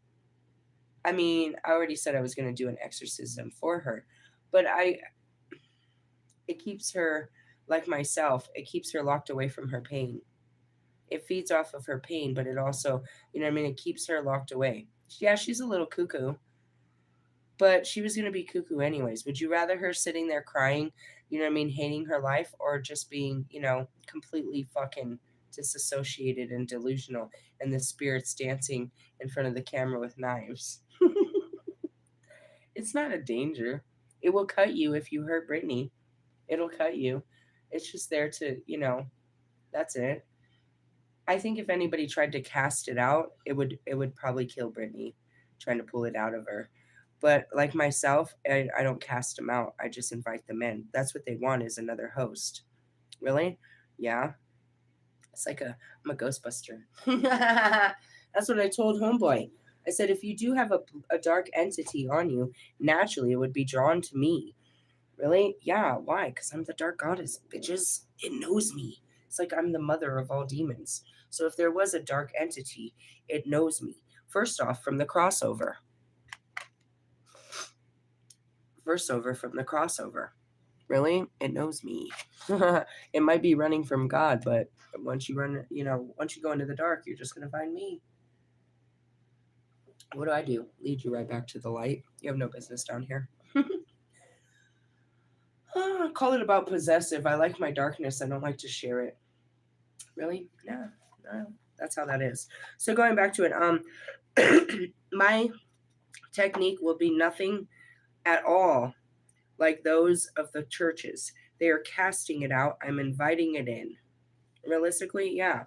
I mean, I already said I was going to do an exorcism for her, but it keeps her, like myself, it keeps her locked away from her pain. It feeds off of her pain, but it also, it keeps her locked away. Yeah, she's a little cuckoo, but she was going to be cuckoo anyways. Would you rather her sitting there crying, hating her life, or just being, completely fucking disassociated and delusional, and the spirits dancing in front of the camera with knives? It's not a danger. It will cut you if you hurt Britney. It'll cut you. It's just there to, that's it. I think if anybody tried to cast it out, it would probably kill Britney, trying to pull it out of her. But like myself, I don't cast them out. I just invite them in. That's what they want, is another host. Really? Yeah. It's like I'm a Ghostbuster. That's what I told Homeboy. I said, if you do have a dark entity on you, naturally it would be drawn to me. Really? Yeah. Why? Because I'm the dark goddess, bitches. It knows me. It's like I'm the mother of all demons. So if there was a dark entity, it knows me. First off, from the crossover. From the crossover. Really? It knows me. It might be running from God, but once you once you go into the dark, you're just going to find me. What do? Lead you right back to the light. You have no business down here. Call it about possessive. I like my darkness. I don't like to share it. Really? No. That's how that is. So going back to it, my technique will be nothing at all like those of the churches. They are casting it out. I'm inviting it in. Realistically, yeah.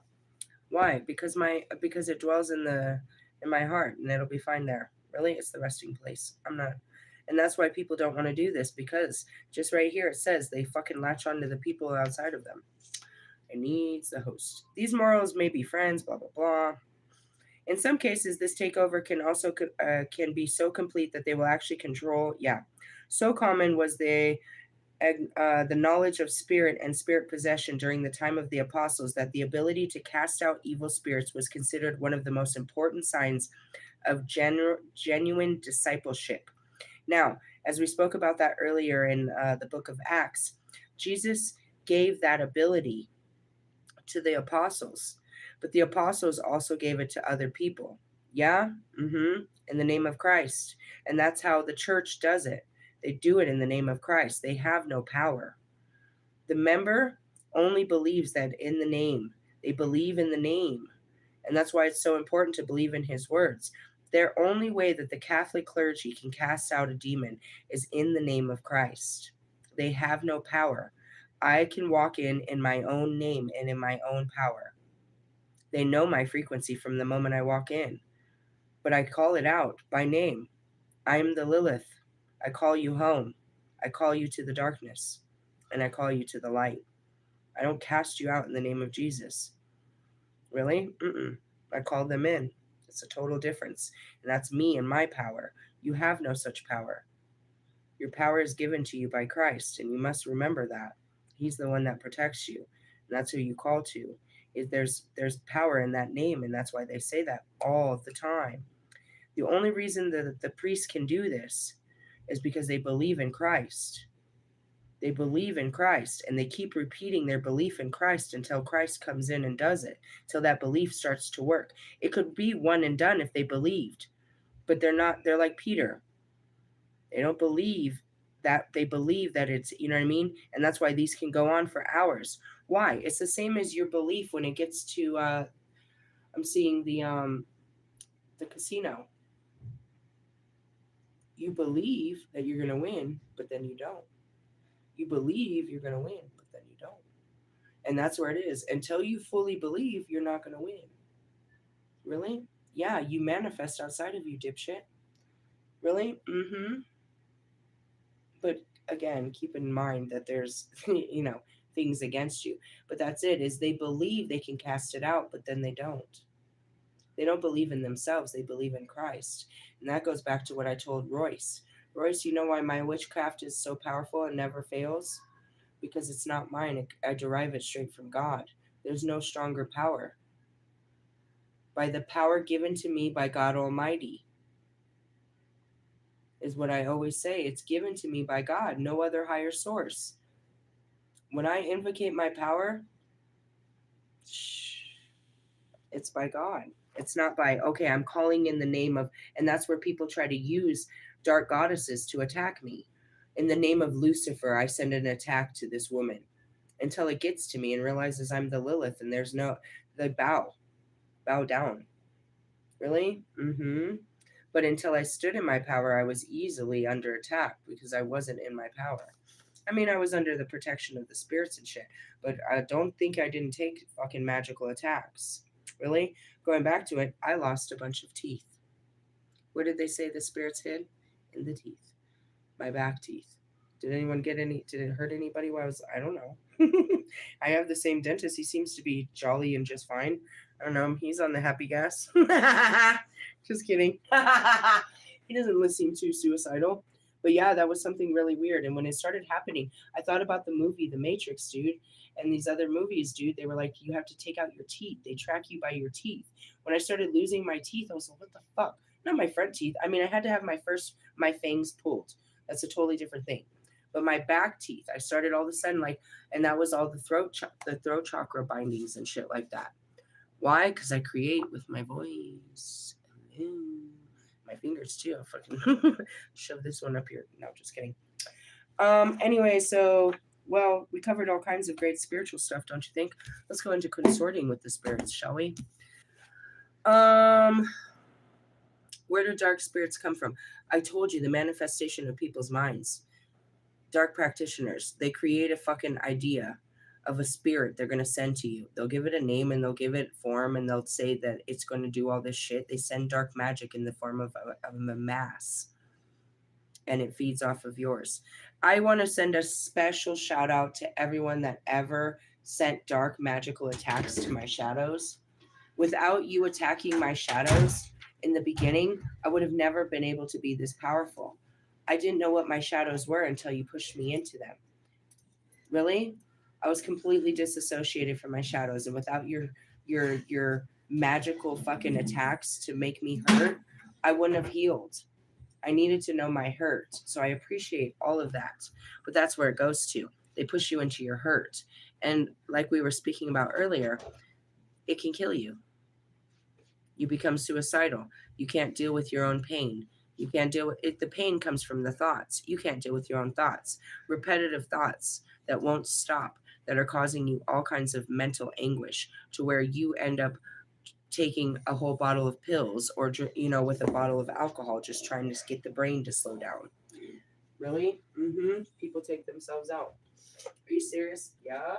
Why? Because it dwells in my heart, and it'll be fine there. Really, it's the resting place. I'm not, and that's why people don't want to do this, because just right here it says they fucking latch onto the people outside of them. It needs the host. These morals may be friends, blah blah blah. In some cases, this takeover can be so complete that they will actually control. Yeah, so common was the knowledge of spirit and spirit possession during the time of the apostles that the ability to cast out evil spirits was considered one of the most important signs of genuine discipleship. Now, as we spoke about that earlier in the book of Acts, Jesus gave that ability to the apostles, but the apostles also gave it to other people. Yeah? In the name of Christ. And that's how the church does it. They do it in the name of Christ. They have no power. The member only believes that in the name. They believe in the name. And that's why it's so important to believe in his words. Their only way that the Catholic clergy can cast out a demon is in the name of Christ. They have no power. I can walk in my own name and in my own power. They know my frequency from the moment I walk in. But I call it out by name. I am the Lilith. I call you home. I call you to the darkness. And I call you to the light. I don't cast you out in the name of Jesus. Really? I call them in. It's a total difference. And that's me and my power. You have no such power. Your power is given to you by Christ, and you must remember that. He's the one that protects you. And that's who you call to. There's power in that name, and that's why they say that all the time. The only reason that the priests can do this is because they believe in Christ. They believe in Christ, and they keep repeating their belief in Christ until Christ comes in and does it, till that belief starts to work. It could be one and done if they believed, but they're not. They're like Peter. They don't believe that. They believe that it's, you know what I mean? And that's why these can go on for hours. Why? It's the same as your belief when it gets to I'm seeing the casino. You believe that you're gonna win, but then you don't. You believe you're gonna win, but then you don't. And that's where it is. Until you fully believe, you're not gonna win. Really? Yeah, you manifest outside of you, dipshit. Really? Mm-hmm. But again, keep in mind that there's things against you. But that's it, is they believe they can cast it out, but then they don't. They don't believe in themselves, they believe in Christ. And that goes back to what I told Royce. Royce, you know why my witchcraft is so powerful and never fails? Because it's not mine. I derive it straight from God. There's no stronger power. By the power given to me by God Almighty, is what I always say. It's given to me by God, no other higher source. When I invocate my power, it's by God. It's not by, okay, I'm calling in the name of, and that's where people try to use dark goddesses to attack me. In the name of Lucifer, I send an attack to this woman until it gets to me and realizes I'm the Lilith, and there's no, they bow down. Really? Mm-hmm. But until I stood in my power, I was easily under attack because I wasn't in my power. I mean, I was under the protection of the spirits and shit, but I don't think I didn't take fucking magical attacks. Really? Going back to it, I lost a bunch of teeth. Where did they say the spirits hid? In the teeth. My back teeth. Did anyone get any? Did it hurt anybody while I don't know. I have the same dentist. He seems to be jolly and just fine. I don't know. He's on the happy gas. Just kidding. He doesn't seem too suicidal. But yeah, that was something really weird. And when it started happening, I thought about the movie The Matrix, dude. And these other movies, dude, they were like, you have to take out your teeth. They track you by your teeth. When I started losing my teeth, I was like, what the fuck? Not my front teeth. I mean, I had to have my fangs pulled. That's a totally different thing. But my back teeth, I started all of a sudden like, and that was all the throat chakra bindings and shit like that. Why? Because I create with my voice. My fingers too. I'll fucking shove this one up here. No, just kidding. Anyway, so well, we covered all kinds of great spiritual stuff, don't you think? Let's go into consorting with the spirits, shall we? Where do dark spirits come from? I told you, the manifestation of people's minds. Dark practitioners, they create a fucking idea of a spirit they're going to send to you. They'll give it a name and they'll give it form and they'll say that it's going to do all this shit. They send dark magic in the form of a mass, and it feeds off of yours. I want to send a special shout out to everyone that ever sent dark magical attacks to my shadows. Without you attacking my shadows in the beginning, I would have never been able to be this powerful. I didn't know what my shadows were until you pushed me into them. Really? I was completely disassociated from my shadows, and without your magical fucking attacks to make me hurt, I wouldn't have healed. I needed to know my hurt. So I appreciate all of that. But that's where it goes to. They push you into your hurt. And like we were speaking about earlier, it can kill you. You become suicidal. You can't deal with your own pain. You can't deal with it. The pain comes from the thoughts. You can't deal with your own thoughts. Repetitive thoughts that won't stop, that are causing you all kinds of mental anguish to where you end up taking a whole bottle of pills or, with a bottle of alcohol, just trying to get the brain to slow down. Really? Mm-hmm. People take themselves out. Are you serious? Yeah.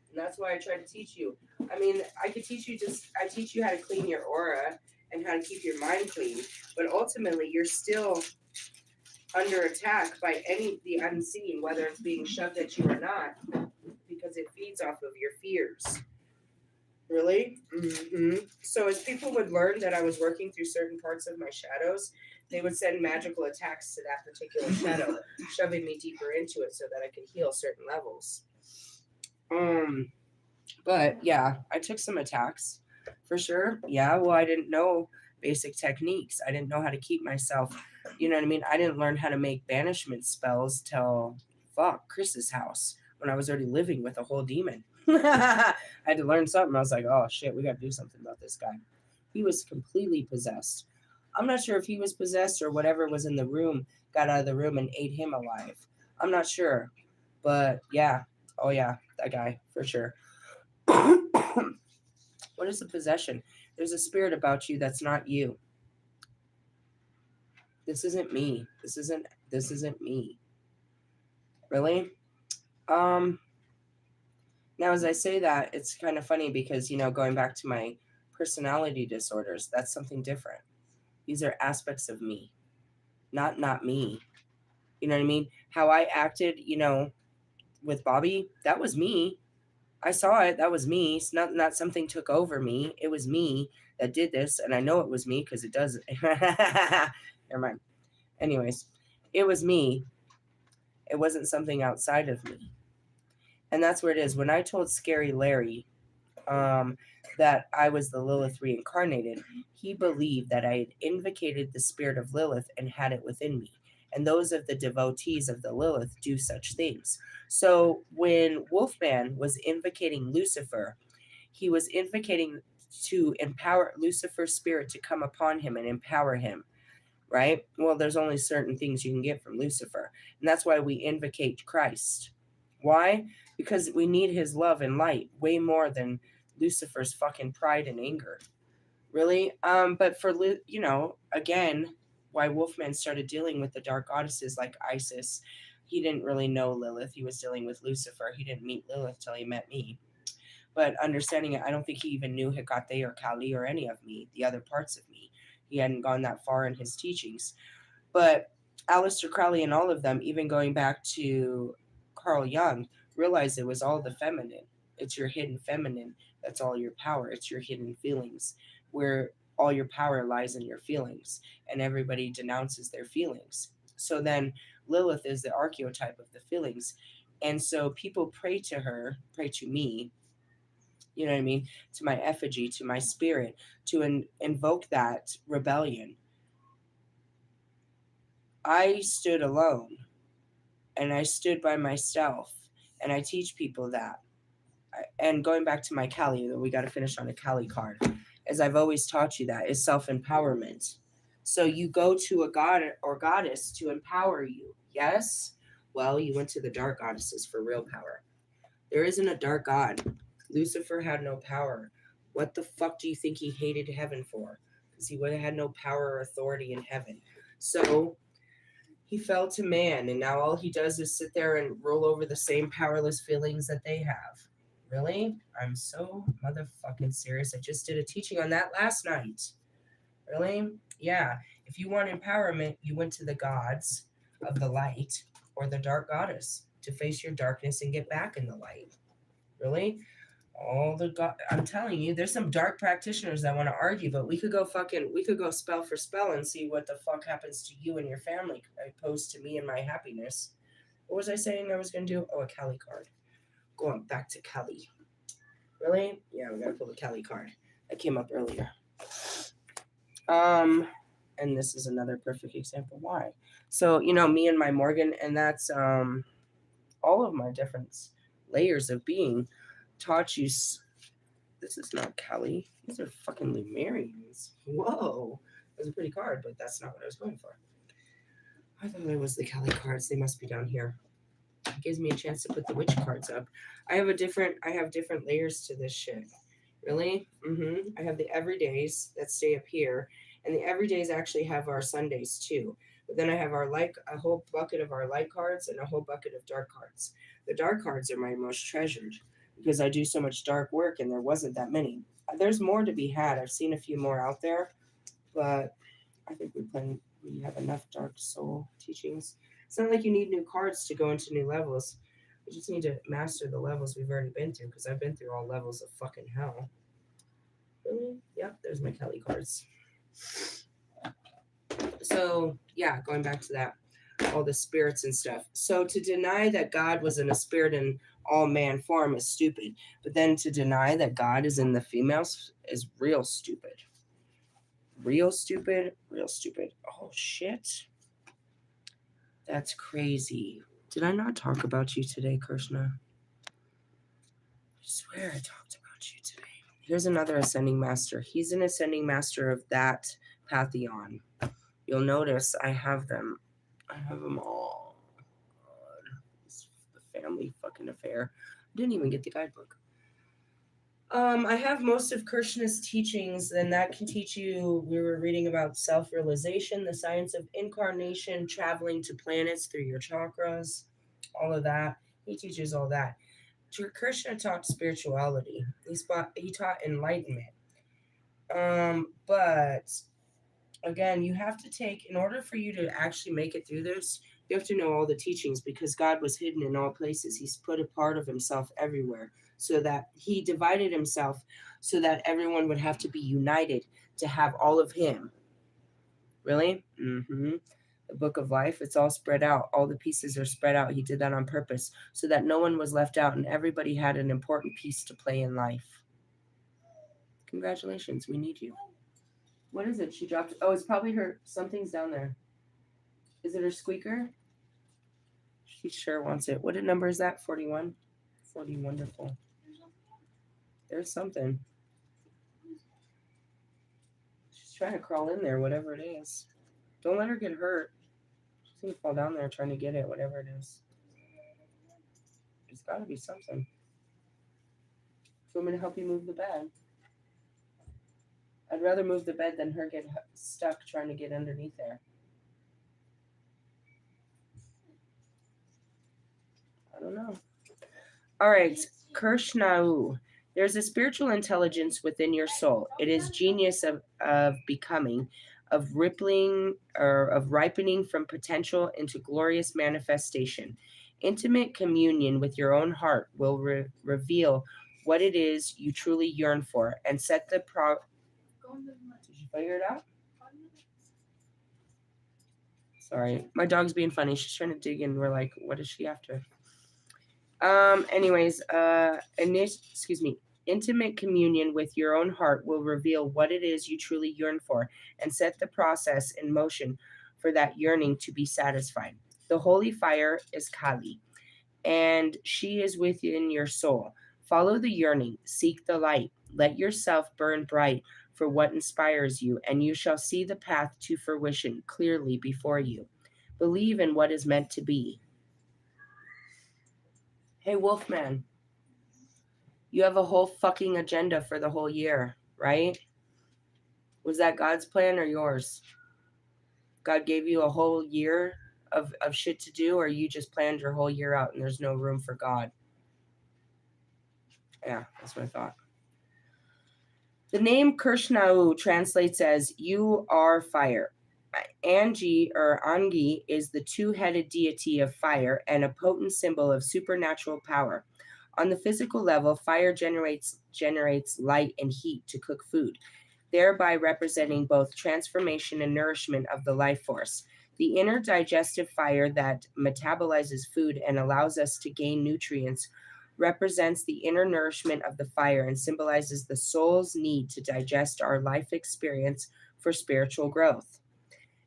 And that's why I try to teach you. I mean, I teach you how to clean your aura and how to keep your mind clean. But ultimately, you're still under attack by the unseen, whether it's being shoved at you or not, because it feeds off of your fears. Really? Mm-hmm. So as people would learn that I was working through certain parts of my shadows, they would send magical attacks to that particular shadow, shoving me deeper into it so that I could heal certain levels. But yeah, I took some attacks for sure. Yeah, well, I didn't know basic techniques. I didn't know how to keep myself. You know what I mean? I didn't learn how to make banishment spells till Chris's house when I was already living with a whole demon. I had to learn something. I was like, oh shit, we got to do something about this guy. He was completely possessed. I'm not sure if he was possessed or whatever was in the room got out of the room and ate him alive. I'm not sure. But yeah, oh yeah, that guy for sure. What is a possession? There's a spirit about you that's not you. This isn't me. This isn't me. Really? Um Now as I say that, it's kind of funny because, going back to my personality disorders, that's something different. These are aspects of me, not me. You know what I mean? How I acted, with Bobby, that was me. I saw it. That was me. It's not something took over me. It was me that did this, and I know it was me because it does. Never mind. Anyways, it was me. It wasn't something outside of me, and that's where it is. When I told Scary Larry um, that I was the Lilith reincarnated, he believed that I had invocated the spirit of Lilith and had it within me. And those of the devotees of the Lilith do such things. So when Wolfman was invocating Lucifer, he was invocating to empower Lucifer's spirit to come upon him and empower him, right? Well, there's only certain things you can get from Lucifer. And that's why we invocate Christ. Why? Because we need his love and light way more than Lucifer's fucking pride and anger. Really? But for, again, why Wolfman started dealing with the dark goddesses like Isis, he didn't really know Lilith. He was dealing with Lucifer. He didn't meet Lilith till he met me. But understanding it, I don't think he even knew Hecate or Kali or any of me, the other parts of me. He hadn't gone that far in his teachings. But Aleister Crowley and all of them, even going back to Carl Jung, realized it was all the feminine. It's your hidden feminine. That's all your power. It's your hidden feelings, where all your power lies in your feelings, and everybody denounces their feelings. So then Lilith is the archetype of the feelings. And so people pray to her, pray to me, you know what I mean, to my effigy, to my spirit, to invoke that rebellion. I stood alone and I stood by myself, and I teach people that. And going back to my Kali, we got to finish on a Kali card, as I've always taught you, that is self-empowerment. So you go to a god or goddess to empower you. Yes? Well, you went to the dark goddesses for real power. There isn't a dark god. Lucifer had no power. What the fuck do you think he hated heaven for? Because he would have had no power or authority in heaven. So he fell to man, and now all he does is sit there and roll over the same powerless feelings that they have. Really? I'm so motherfucking serious. I just did a teaching on that last night. Really? Yeah. If you want empowerment, you went to the gods of the light or the dark goddess to face your darkness and get back in the light. Really? I'm telling you, there's some dark practitioners that want to argue, but we could go spell for spell and see what the fuck happens to you and your family opposed to me and my happiness. What was I saying I was going to do? Oh, a Kali card. Going back to Kali. Really? Yeah, we got to pull the Kali card. That came up earlier. And this is another perfect example why. So, me and my Morgan, and that's all of my different layers of being taught you. This is not Kelly. These are fucking Lumerians. Whoa. That was a pretty card, but that's not what I was going for. I thought it was the Kelly cards. They must be down here. It gives me a chance to put the witch cards up. I have different layers to this shit. Really? I have the everydays that stay up here. And the everydays actually have our Sundays too. But then I have a whole bucket of our light cards and a whole bucket of dark cards. The dark cards are my most treasured, because I do so much dark work and there wasn't that many. There's more to be had. I've seen a few more out there, but I think we have enough dark soul teachings. It's not like you need new cards to go into new levels. We just need to master the levels we've already been through, because I've been through all levels of fucking hell. Really? Yep, there's my Kelly cards. So, yeah, going back to that, all the spirits and stuff. So to deny that God was in a spirit and all man form is stupid. But then to deny that God is in the females is real stupid. Real stupid. Real stupid. Oh, shit. That's crazy. Did I not talk about you today, Krishna? I swear I talked about you today. Here's another ascending master. He's an ascending master of that pantheon. You'll notice I have them. I have them all. God, it's the family fucking affair. I didn't even get the guidebook. I have most of Krishna's teachings, and that can teach you. We were reading about self-realization, the science of incarnation, traveling to planets through your chakras, all of that. He teaches all that. Krishna taught spirituality. He taught enlightenment. But again, you have to take, in order for you to actually make it through this, you have to know all the teachings, because God was hidden in all places. He's put a part of himself everywhere, so that he divided himself so that everyone would have to be united to have all of him. Really? Mm-hmm. The book of life, it's all spread out. All the pieces are spread out. He did that on purpose so that no one was left out and everybody had an important piece to play in life. Congratulations. We need you. What is it? She dropped. Oh, it's probably her. Something's down there. Is it her squeaker? She sure wants it. What number is that? 41? 40. Wonderful. There's something. She's trying to crawl in there, whatever it is. Don't let her get hurt. She's going to fall down there trying to get it, whatever it is. There's got to be something. Do you want me to help you move the bed? I'd rather move the bed than her get stuck trying to get underneath there. I don't know. All right, Krishnau. There's a spiritual intelligence within your soul. It is genius of becoming, of rippling, or of ripening from potential into glorious manifestation. Intimate communion with your own heart will reveal what it is you truly yearn for and set the Did you figure it out? Sorry, my dog's being funny. She's trying to dig in. We're like, what does she after? Excuse me. Intimate communion with your own heart will reveal what it is you truly yearn for and set the process in motion for that yearning to be satisfied. The holy fire is Kali, and she is within your soul. Follow the yearning, seek the light, let yourself burn bright for what inspires you, and you shall see the path to fruition clearly before you. Believe in what is meant to be. Hey, Wolfman, you have a whole fucking agenda for the whole year, right? Was that God's plan or yours? God gave you a whole year of shit to do, or you just planned your whole year out and there's no room for God? Yeah, that's what I thought. The name Krishnau translates as "you are fire." Angi or Angi is the two-headed deity of fire and a potent symbol of supernatural power. On the physical level, fire generates light and heat to cook food, thereby representing both transformation and nourishment of the life force. The inner digestive fire that metabolizes food and allows us to gain nutrients represents the inner nourishment of the fire and symbolizes the soul's need to digest our life experience for spiritual growth.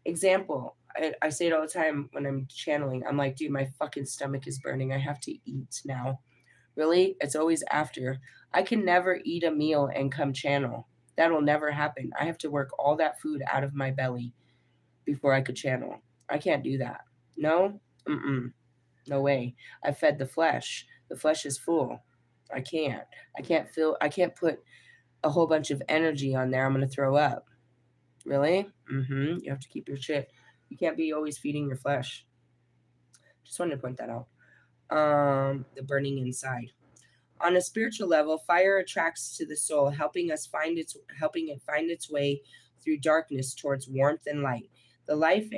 Example, I say it all the time when I'm channeling. I'm like, dude, my fucking stomach is burning. I have to eat now. Really? It's always after. I can never eat a meal and come channel. That'll never happen. I have to work all that food out of my belly before I could channel. I can't do that. No? Mm-mm. No way. I fed the flesh. The flesh is full. I can't. I can't put a whole bunch of energy on there. I'm going to throw up. Really? Mm-hmm. You have to keep your shit. You can't be always feeding your flesh. Just wanted to point that out. The burning inside. On a spiritual level, fire attracts to the soul, helping it find its way through darkness towards warmth and light. The life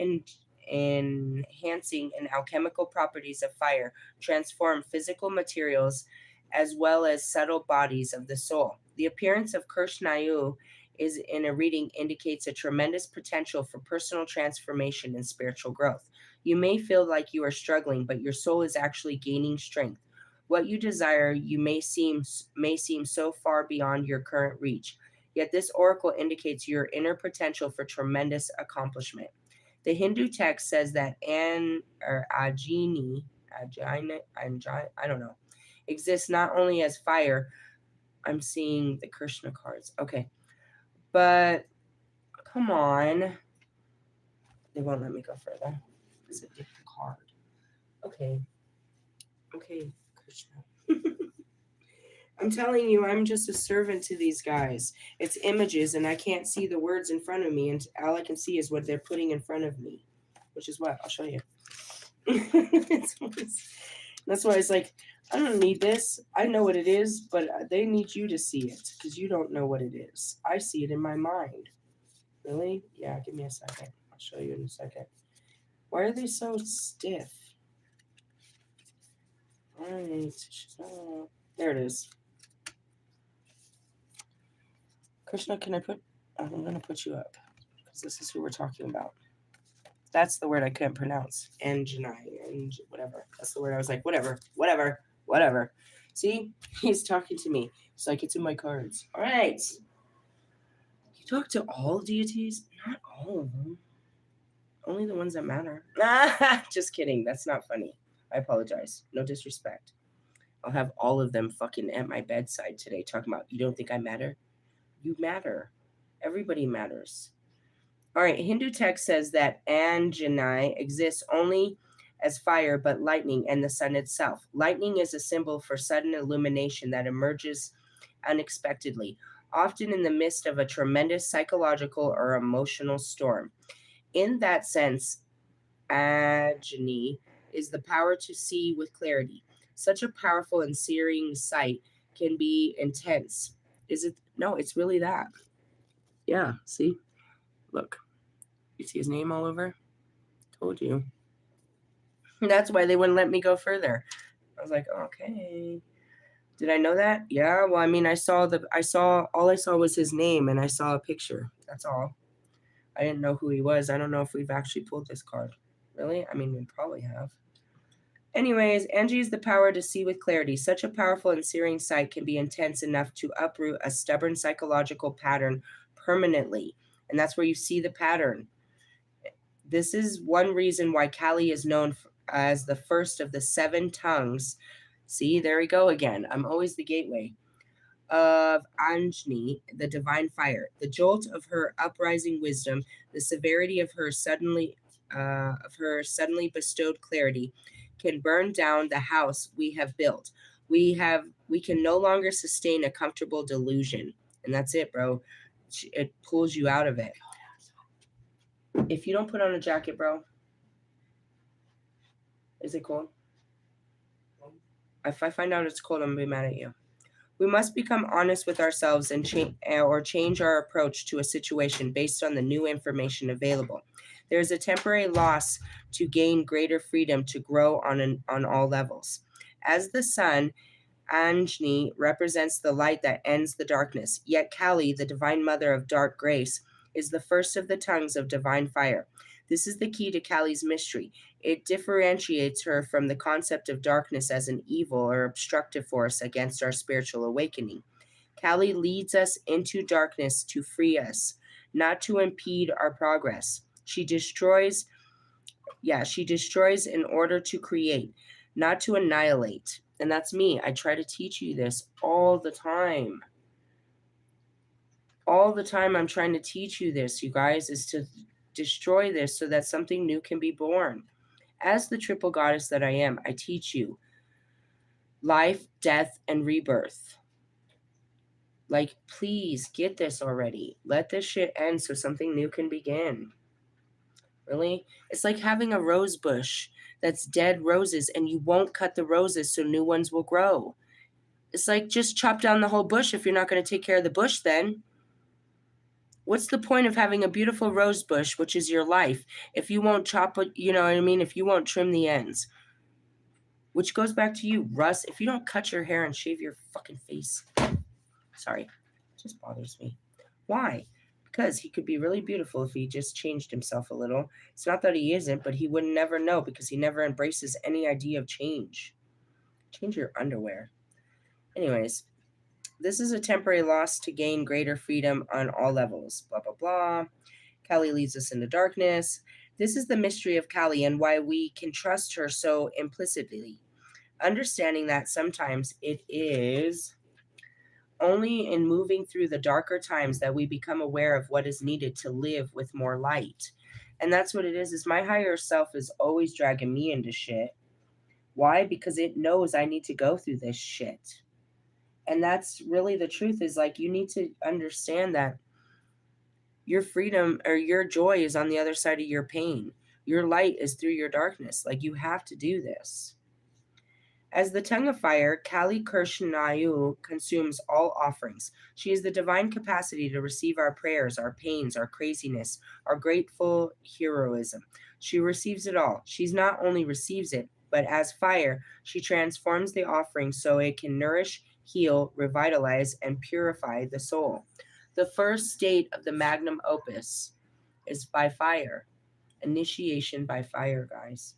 enhancing and alchemical properties of fire transform physical materials as well as subtle bodies of the soul. The appearance of Krishnau is in a reading indicates a tremendous potential for personal transformation and spiritual growth. You may feel like you are struggling, but your soul is actually gaining strength. What you desire you may seem so far beyond your current reach. Yet this oracle indicates your inner potential for tremendous accomplishment. The Hindu text says that I don't know, exists not only as fire. I'm seeing the Krishna cards. Okay. But come on. They won't let me go further. It's a different card. Okay. Okay, Krishna. I'm telling you, I'm just a servant to these guys. It's images, and I can't see the words in front of me, and all I can see is what they're putting in front of me, which is what? I'll show you. That's why it's like, I don't need this. I know what it is, but they need you to see it because you don't know what it is. I see it in my mind. Really? Yeah, give me a second. I'll show you in a second. Why are they so stiff? All right. There it is. Krishna, I'm going to put you up because this is who we're talking about. That's the word I couldn't pronounce. Anjanai, and whatever. That's the word I was like, whatever. See? He's talking to me. It's like, it's in my cards. All right. You talk to all deities? Not all of them. Only the ones that matter. Just kidding. That's not funny. I apologize. No disrespect. I'll have all of them fucking at my bedside today talking about, you don't think I matter? You matter. Everybody matters. All right, Hindu text says that Anjanai exists only as fire but lightning and the sun itself. Lightning is a symbol for sudden illumination that emerges unexpectedly, often in the midst of a tremendous psychological or emotional storm. In that sense, Ajni is the power to see with clarity. Such a powerful and searing sight can be intense. Is it? No, it's really that. Yeah, see? Look. You see his name all over? Told you. That's why they wouldn't let me go further. I was like, okay. Did I know that? Yeah. Well, I mean, all I saw was his name and I saw a picture. That's all. I didn't know who he was. I don't know if we've actually pulled this card. Really? I mean, we probably have. Anyways, Angie is the power to see with clarity. Such a powerful and searing sight can be intense enough to uproot a stubborn psychological pattern permanently. And that's where you see the pattern. This is one reason why Kali is known as the first of the 7 tongues. See, there we go again. I'm always the gateway of Anjni, the divine fire. The jolt of her uprising wisdom, the severity of her suddenly bestowed clarity, can burn down the house we have built. We can no longer sustain a comfortable delusion, and that's it, bro. It pulls you out of it. If you don't put on a jacket, bro, is it cold? If I find out it's cold, I'm gonna be mad at you. We must become honest with ourselves and change our approach to a situation based on the new information available. There is a temporary loss to gain greater freedom to grow on all levels. As the sun, Anjni represents the light that ends the darkness, yet Kali, the divine mother of dark grace, is the first of the tongues of divine fire. This is the key to Kali's mystery. It differentiates her from the concept of darkness as an evil or obstructive force against our spiritual awakening. Kali leads us into darkness to free us, not to impede our progress. She destroys in order to create, not to annihilate. And that's me. I try to teach you this all the time. All the time I'm trying to teach you this, you guys, is to destroy this so that something new can be born. As the triple goddess that I am, I teach you life, death, and rebirth. Like, please get this already. Let this shit end so something new can begin. Really? It's like having a rose bush that's dead roses and you won't cut the roses so new ones will grow. It's like, just chop down the whole bush if you're not going to take care of the bush then. What's the point of having a beautiful rose bush, which is your life, if you won't chop it, you know what I mean? If you won't trim the ends. Which goes back to you, Russ. If you don't cut your hair and shave your fucking face. Sorry. It just bothers me. Why? Because he could be really beautiful if he just changed himself a little. It's not that he isn't, but he would never know because he never embraces any idea of change. Change your underwear. Anyways, this is a temporary loss to gain greater freedom on all levels. Blah, blah, blah. Kali leads us into darkness. This is the mystery of Kali and why we can trust her so implicitly. Understanding that sometimes it is only in moving through the darker times that we become aware of what is needed to live with more light. And that's what it is my higher self is always dragging me into shit. Why? Because it knows I need to go through this shit. And that's really the truth, is like, you need to understand that your freedom or your joy is on the other side of your pain. Your light is through your darkness. Like, you have to do this. As the tongue of fire, Kali Kirshnayu consumes all offerings. She is the divine capacity to receive our prayers, our pains, our craziness, our grateful heroism. She receives it all. She not only receives it, but as fire, she transforms the offering so it can nourish, heal, revitalize, and purify the soul. The first state of the magnum opus is by fire. Initiation by fire, guys.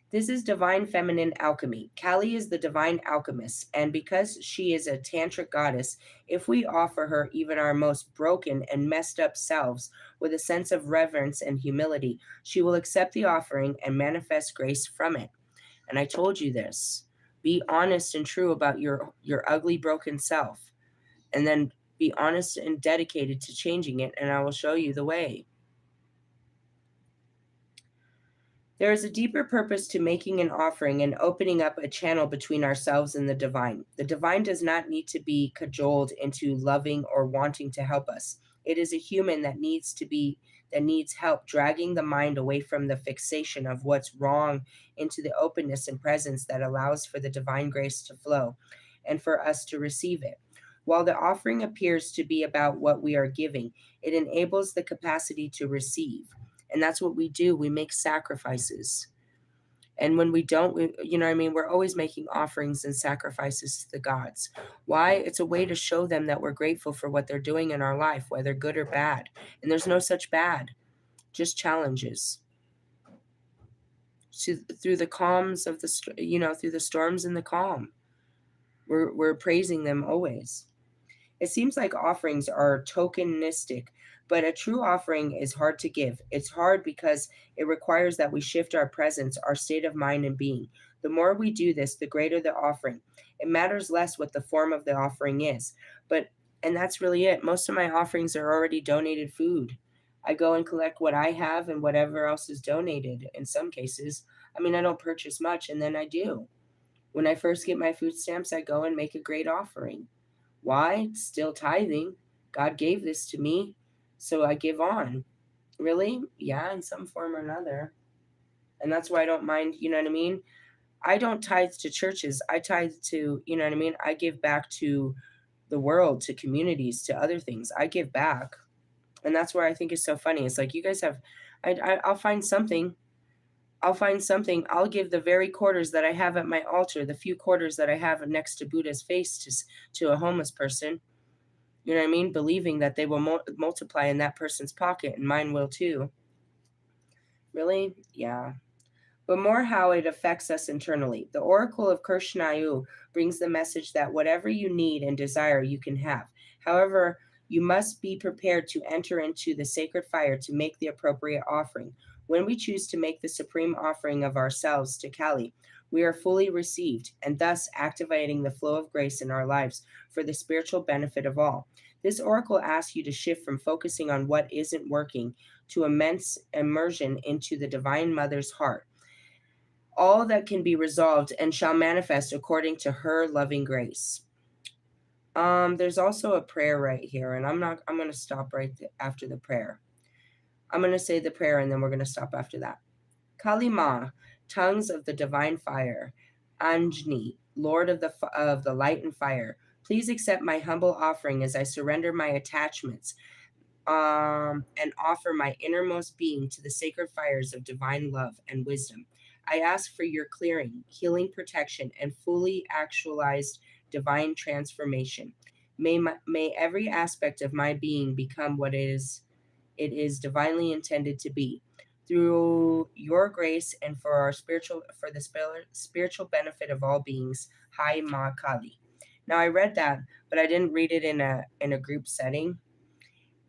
This is divine feminine alchemy. Kali is the divine alchemist, and because she is a tantric goddess, if we offer her even our most broken and messed up selves with a sense of reverence and humility, she will accept the offering and manifest grace from it. And I told you this. Be honest and true about your ugly, broken self, and then be honest and dedicated to changing it, and I will show you the way. There is a deeper purpose to making an offering and opening up a channel between ourselves and the divine. The divine does not need to be cajoled into loving or wanting to help us. It is a human that needs help dragging the mind away from the fixation of what's wrong into the openness and presence that allows for the divine grace to flow and for us to receive it. While the offering appears to be about what we are giving, it enables the capacity to receive. And that's what we do. We make sacrifices. And when we don't, we're always making offerings and sacrifices to the gods. Why? It's a way to show them that we're grateful for what they're doing in our life, whether good or bad. And there's no such bad, just challenges. So through the calms of through the storms and the calm, we're praising them always. It seems like offerings are tokenistic, but a true offering is hard to give. It's hard because it requires that we shift our presence, our state of mind and being. The more we do this, the greater the offering. It matters less what the form of the offering is, and that's really it. Most of my offerings are already donated food. I go and collect what I have and whatever else is donated in some cases. I don't purchase much, and then I do. When I first get my food stamps, I go and make a great offering. Why? Still tithing. God gave this to me, so I give on. Really? Yeah, in some form or another. And that's why I don't mind, you know what I mean? I don't tithe to churches. I tithe to, you know what I mean? I give back to the world, to communities, to other things. I give back. And that's where I think is so funny. It's like, you guys have, I'll find something. I'll find something. I'll give the very quarters that I have at my altar, the few quarters that I have next to Buddha's face, to a homeless person. You know what I mean? Believing that they will multiply in that person's pocket, and mine will too. Really? Yeah. But more how it affects us internally. The Oracle of Kirshnayu brings the message that whatever you need and desire, you can have. However, you must be prepared to enter into the sacred fire to make the appropriate offering. When we choose to make the supreme offering of ourselves to Kali, we are fully received and thus activating the flow of grace in our lives for the spiritual benefit of all. This oracle asks you to shift from focusing on what isn't working to immense immersion into the Divine Mother's heart. All that can be resolved and shall manifest according to her loving grace. There's also a prayer right here, and I'm going to stop after the prayer. I'm going to say the prayer, and then we're going to stop after that. Kali Ma, tongues of the divine fire, Anjni, Lord of the light and fire, please accept my humble offering as I surrender my attachments, and offer my innermost being to the sacred fires of divine love and wisdom. I ask for your clearing, healing protection, and fully actualized divine transformation. May every aspect of my being become what it is divinely intended to be. through your grace and for our spiritual benefit of all beings. Hai Ma Kali. Now I read that, but I didn't read it in a group setting.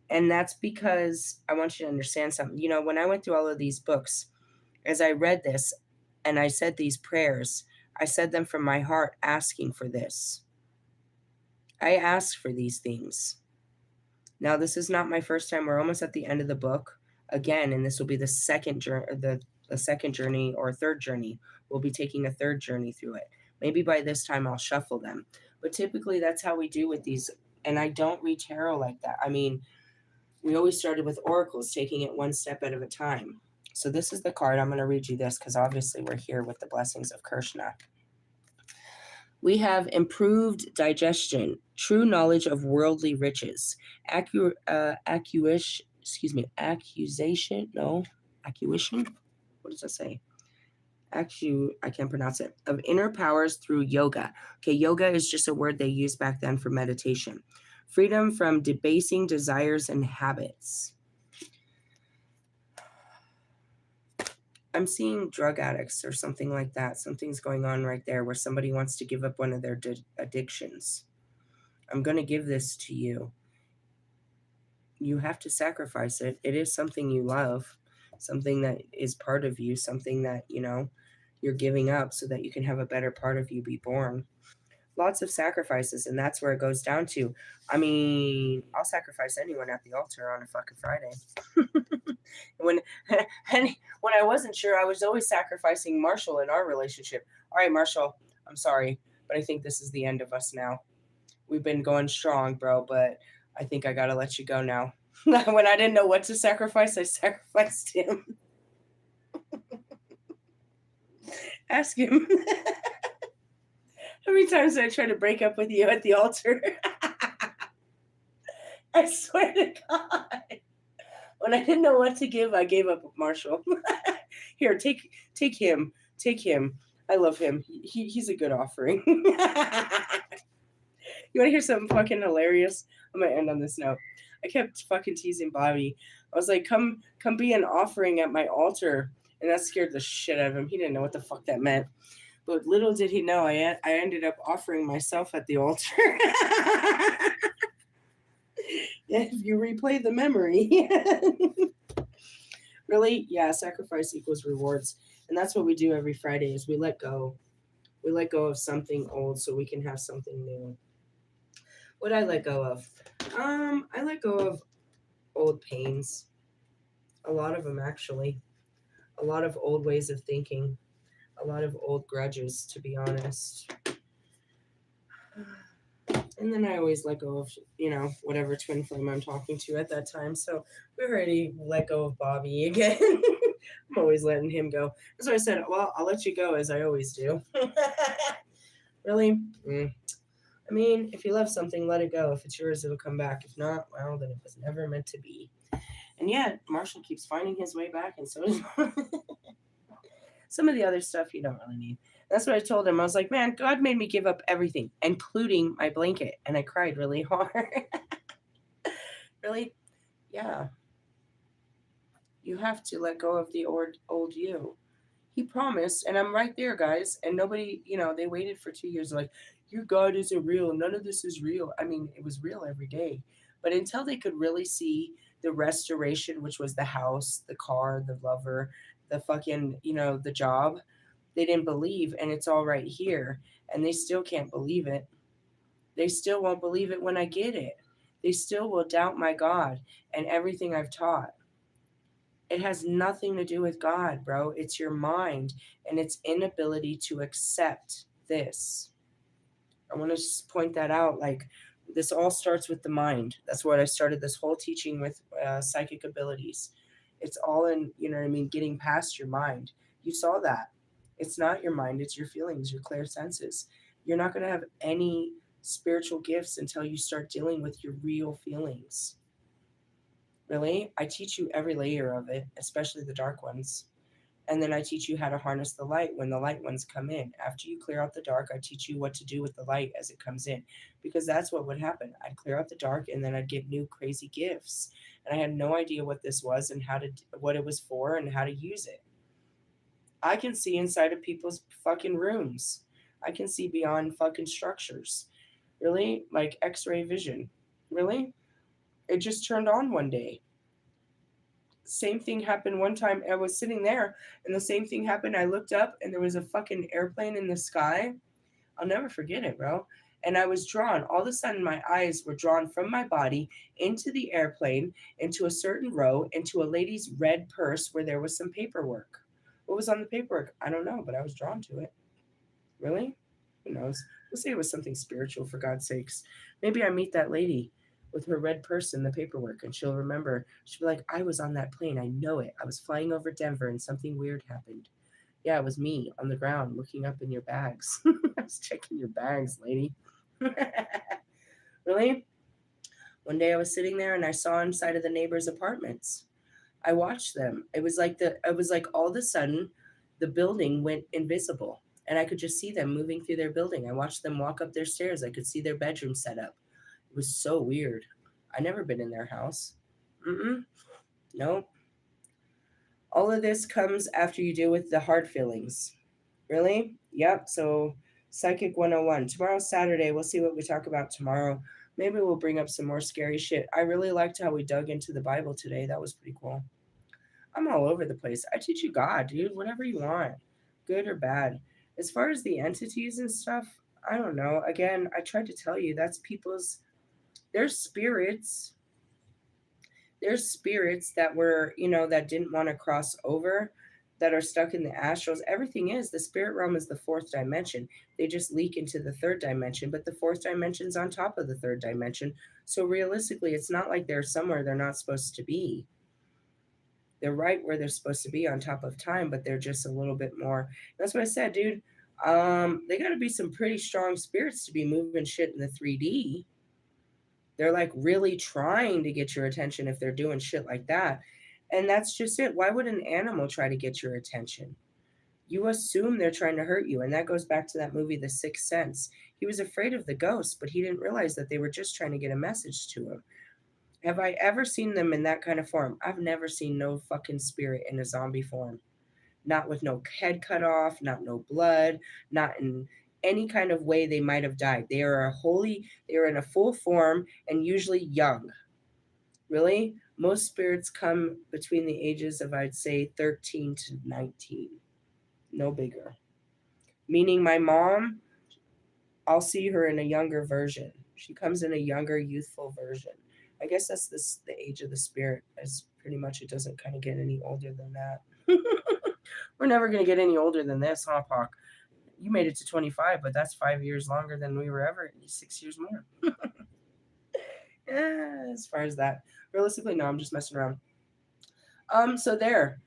And that's because I want you to understand something. You know, when I went through all of these books, as I read this and I said these prayers, I said them from my heart asking for this. I asked for these things. Now, this is not my first time. We're almost at the end of the book again, and this will be the second journey, the second journey or third journey. We'll be taking a third journey through it. Maybe by this time I'll shuffle them, but typically that's how we do with these. And I don't read tarot like that. I mean, we always started with oracles, taking it one step at a time. So this is the card. I'm going to read you this because obviously we're here with the blessings of Krishna. We have improved digestion, true knowledge of worldly riches, accusation. What does that say? I can't pronounce it. Of inner powers through yoga. Okay, yoga is just a word they used back then for meditation. Freedom from debasing desires and habits. I'm seeing drug addicts or something like that. Something's going on right there where somebody wants to give up one of their addictions. I'm going to give this to you. You have to sacrifice it. It is something you love, something that is part of you, something that, you know, you're giving up so that you can have a better part of you be born. Lots of sacrifices, and that's where it goes down to. I mean, I'll sacrifice anyone at the altar on a fucking Friday. when I wasn't sure, I was always sacrificing Marshall in our relationship. All right, Marshall, I'm sorry, but I think this is the end of us now. We've been going strong, bro, but I think I gotta let you go now. When I didn't know what to sacrifice, I sacrificed him. Ask him. How many times did I try to break up with you at the altar? I swear to God. When I didn't know what to give, I gave up Marshall. Here, take him. Take him. I love him. He's a good offering. You want to hear something fucking hilarious? I'm gonna end on this note. I kept fucking teasing Bobby. I was like, come be an offering at my altar. And that scared the shit out of him. He didn't know what the fuck that meant. But little did he know, I ended up offering myself at the altar. If you replay the memory. Really? Yeah, sacrifice equals rewards. And that's what we do every Friday is we let go. We let go of something old so we can have something new. What I let go of? I let go of old pains. A lot of them, actually. A lot of old ways of thinking. A lot of old grudges, to be honest. And then I always let go of, you know, whatever twin flame I'm talking to at that time. So we already let go of Bobby again. I'm always letting him go. So I said, well, I'll let you go as I always do. Really? I mean, if you love something, let it go. If it's yours, it'll come back. If not, well, then it was never meant to be. And yet, Marshall keeps finding his way back, and so does some of the other stuff you don't really need. That's what I told him. I was like, man, God made me give up everything, including my blanket. And I cried really hard. Really? Yeah. You have to let go of the old you. He promised, and I'm right there, guys. And nobody, you know, they waited for 2 years, like, your God isn't real. None of this is real. I mean, it was real every day. But until they could really see the restoration, which was the house, the car, the lover, the fucking, you know, the job, they didn't believe. And it's all right here. And they still can't believe it. They still won't believe it when I get it. They still will doubt my God and everything I've taught. It has nothing to do with God, bro. It's your mind and its inability to accept this. I want to just point that out. Like, this all starts with the mind. That's what I started this whole teaching with, psychic abilities. It's all in, you know what I mean, getting past your mind. You saw that. It's not your mind, it's your feelings, your clear senses. You're not going to have any spiritual gifts until you start dealing with your real feelings. Really? I teach you every layer of it, especially the dark ones. And then I teach you how to harness the light when the light ones come in. After you clear out the dark, I teach you what to do with the light as it comes in. Because that's what would happen. I'd clear out the dark and then I'd get new crazy gifts. and I had no idea what this was and what it was for and how to use it. I can see inside of people's fucking rooms. I can see beyond fucking structures. Really? Like X-ray vision. Really? It just turned on one day. Same thing happened one time. I was sitting there and the same thing happened. I looked up and there was a fucking airplane in the sky. I'll never forget it, bro. And I was drawn. All of a sudden, my eyes were drawn from my body into the airplane, into a certain row, into a lady's red purse where there was some paperwork. What was on the paperwork? I don't know, but I was drawn to it. Really? Who knows? We'll say it was something spiritual, for God's sakes. Maybe I meet that lady with her red purse and the paperwork, and she'll remember. She'll be like, I was on that plane. I know it. I was flying over Denver, and something weird happened. Yeah, it was me on the ground looking up in your bags. I was checking your bags, lady. Really? One day I was sitting there and I saw inside of the neighbors' apartments. I watched them. It was like all of a sudden the building went invisible and I could just see them moving through their building. I watched them walk up their stairs. I could see their bedroom set up. It was so weird. I never been in their house. Mm-mm. Nope. All of this comes after you deal with the hard feelings. Really? Yep. So, Psychic 101. Tomorrow's Saturday. We'll see what we talk about tomorrow. Maybe we'll bring up some more scary shit. I really liked how we dug into the Bible today. That was pretty cool. I'm all over the place. I teach you God, dude. Whatever you want, good or bad. As far as the entities and stuff, I don't know. Again, I tried to tell you that's people's, their spirits. There's spirits that were, that didn't want to cross over, that are stuck in the astrals. Everything is the spirit realm is the fourth dimension. They just leak into the third dimension, but the fourth dimension's on top of the third dimension. So realistically, it's not like they're somewhere they're not supposed to be. They're right where they're supposed to be on top of time, but they're just a little bit more. That's what I said, dude. They got to be some pretty strong spirits to be moving shit in the 3D. They're like really trying to get your attention if they're doing shit like that. And that's just it. Why would an animal try to get your attention? You assume they're trying to hurt you. And that goes back to that movie, The Sixth Sense. He was afraid of the ghosts, but he didn't realize that they were just trying to get a message to him. Have I ever seen them in that kind of form? I've never seen no fucking spirit in a zombie form. Not with no head cut off, not no blood, not in any kind of way they might have died. They are in a full form and usually young. Really? Most spirits come between the ages of, I'd say, 13 to 19. No bigger. Meaning my mom, I'll see her in a younger version. She comes in a younger, youthful version. I guess that's the age of the spirit. As pretty much it doesn't kind of get any older than that. We're never going to get any older than this, huh, Pac? You made it to 25, but that's 5 years longer than we were ever. 6 years more. Yeah, as far as that. Realistically, no, I'm just messing around. So there.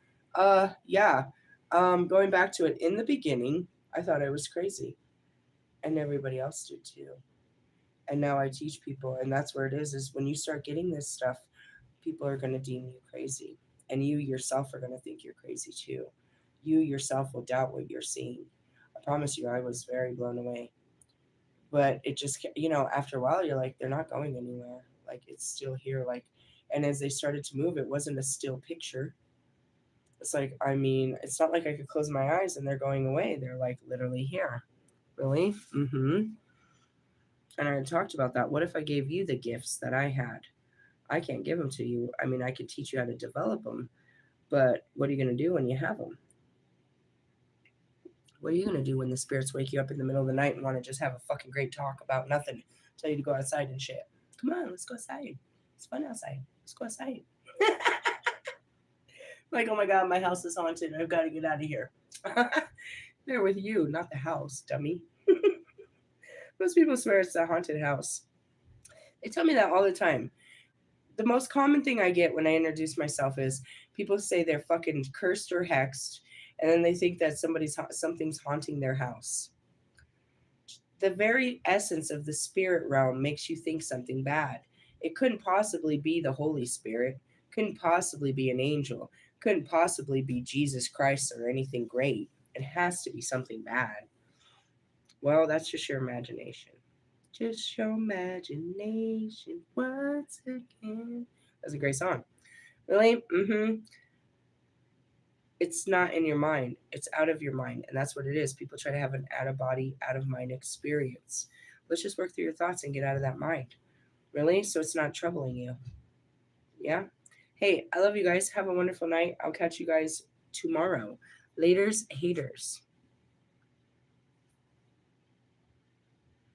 Yeah. Going back to it, in the beginning, I thought I was crazy. And everybody else did too. And now I teach people, and that's where it is when you start getting this stuff, people are going to deem you crazy. And you yourself are going to think you're crazy too. You yourself will doubt what you're seeing. I promise you, I was very blown away. But it just, after a while, you're like, they're not going anywhere. Like, it's still here. Like, and as they started to move, it wasn't a still picture. It's like, it's not like I could close my eyes and they're going away. They're like literally here. Really? Mm-hmm. And I talked about that. What if I gave you the gifts that I had? I can't give them to you. I could teach you how to develop them, but what are you going to do when you have them? What are you going to do when the spirits wake you up in the middle of the night and want to just have a fucking great talk about nothing? Tell you to go outside and shit. Come on, let's go outside. It's fun outside. Let's go outside. Like, oh my God, my house is haunted. I've got to get out of here. They're with you, not the house, dummy. Most people swear it's a haunted house. They tell me that all the time. The most common thing I get when I introduce myself is people say they're fucking cursed or hexed, and then they think that something's haunting their house. The very essence of the spirit realm makes you think something bad. It couldn't possibly be the Holy Spirit, couldn't possibly be an angel, couldn't possibly be Jesus Christ or anything great. It has to be something bad. Well, that's just your imagination. Just your imagination once again. That's a great song. Really? It's not in your mind. It's out of your mind. And that's what it is. People try to have an out of body, out of mind experience. Let's just work through your thoughts and get out of that mind. Really? So it's not troubling you. Yeah? Hey, I love you guys. Have a wonderful night. I'll catch you guys tomorrow. Laters, haters.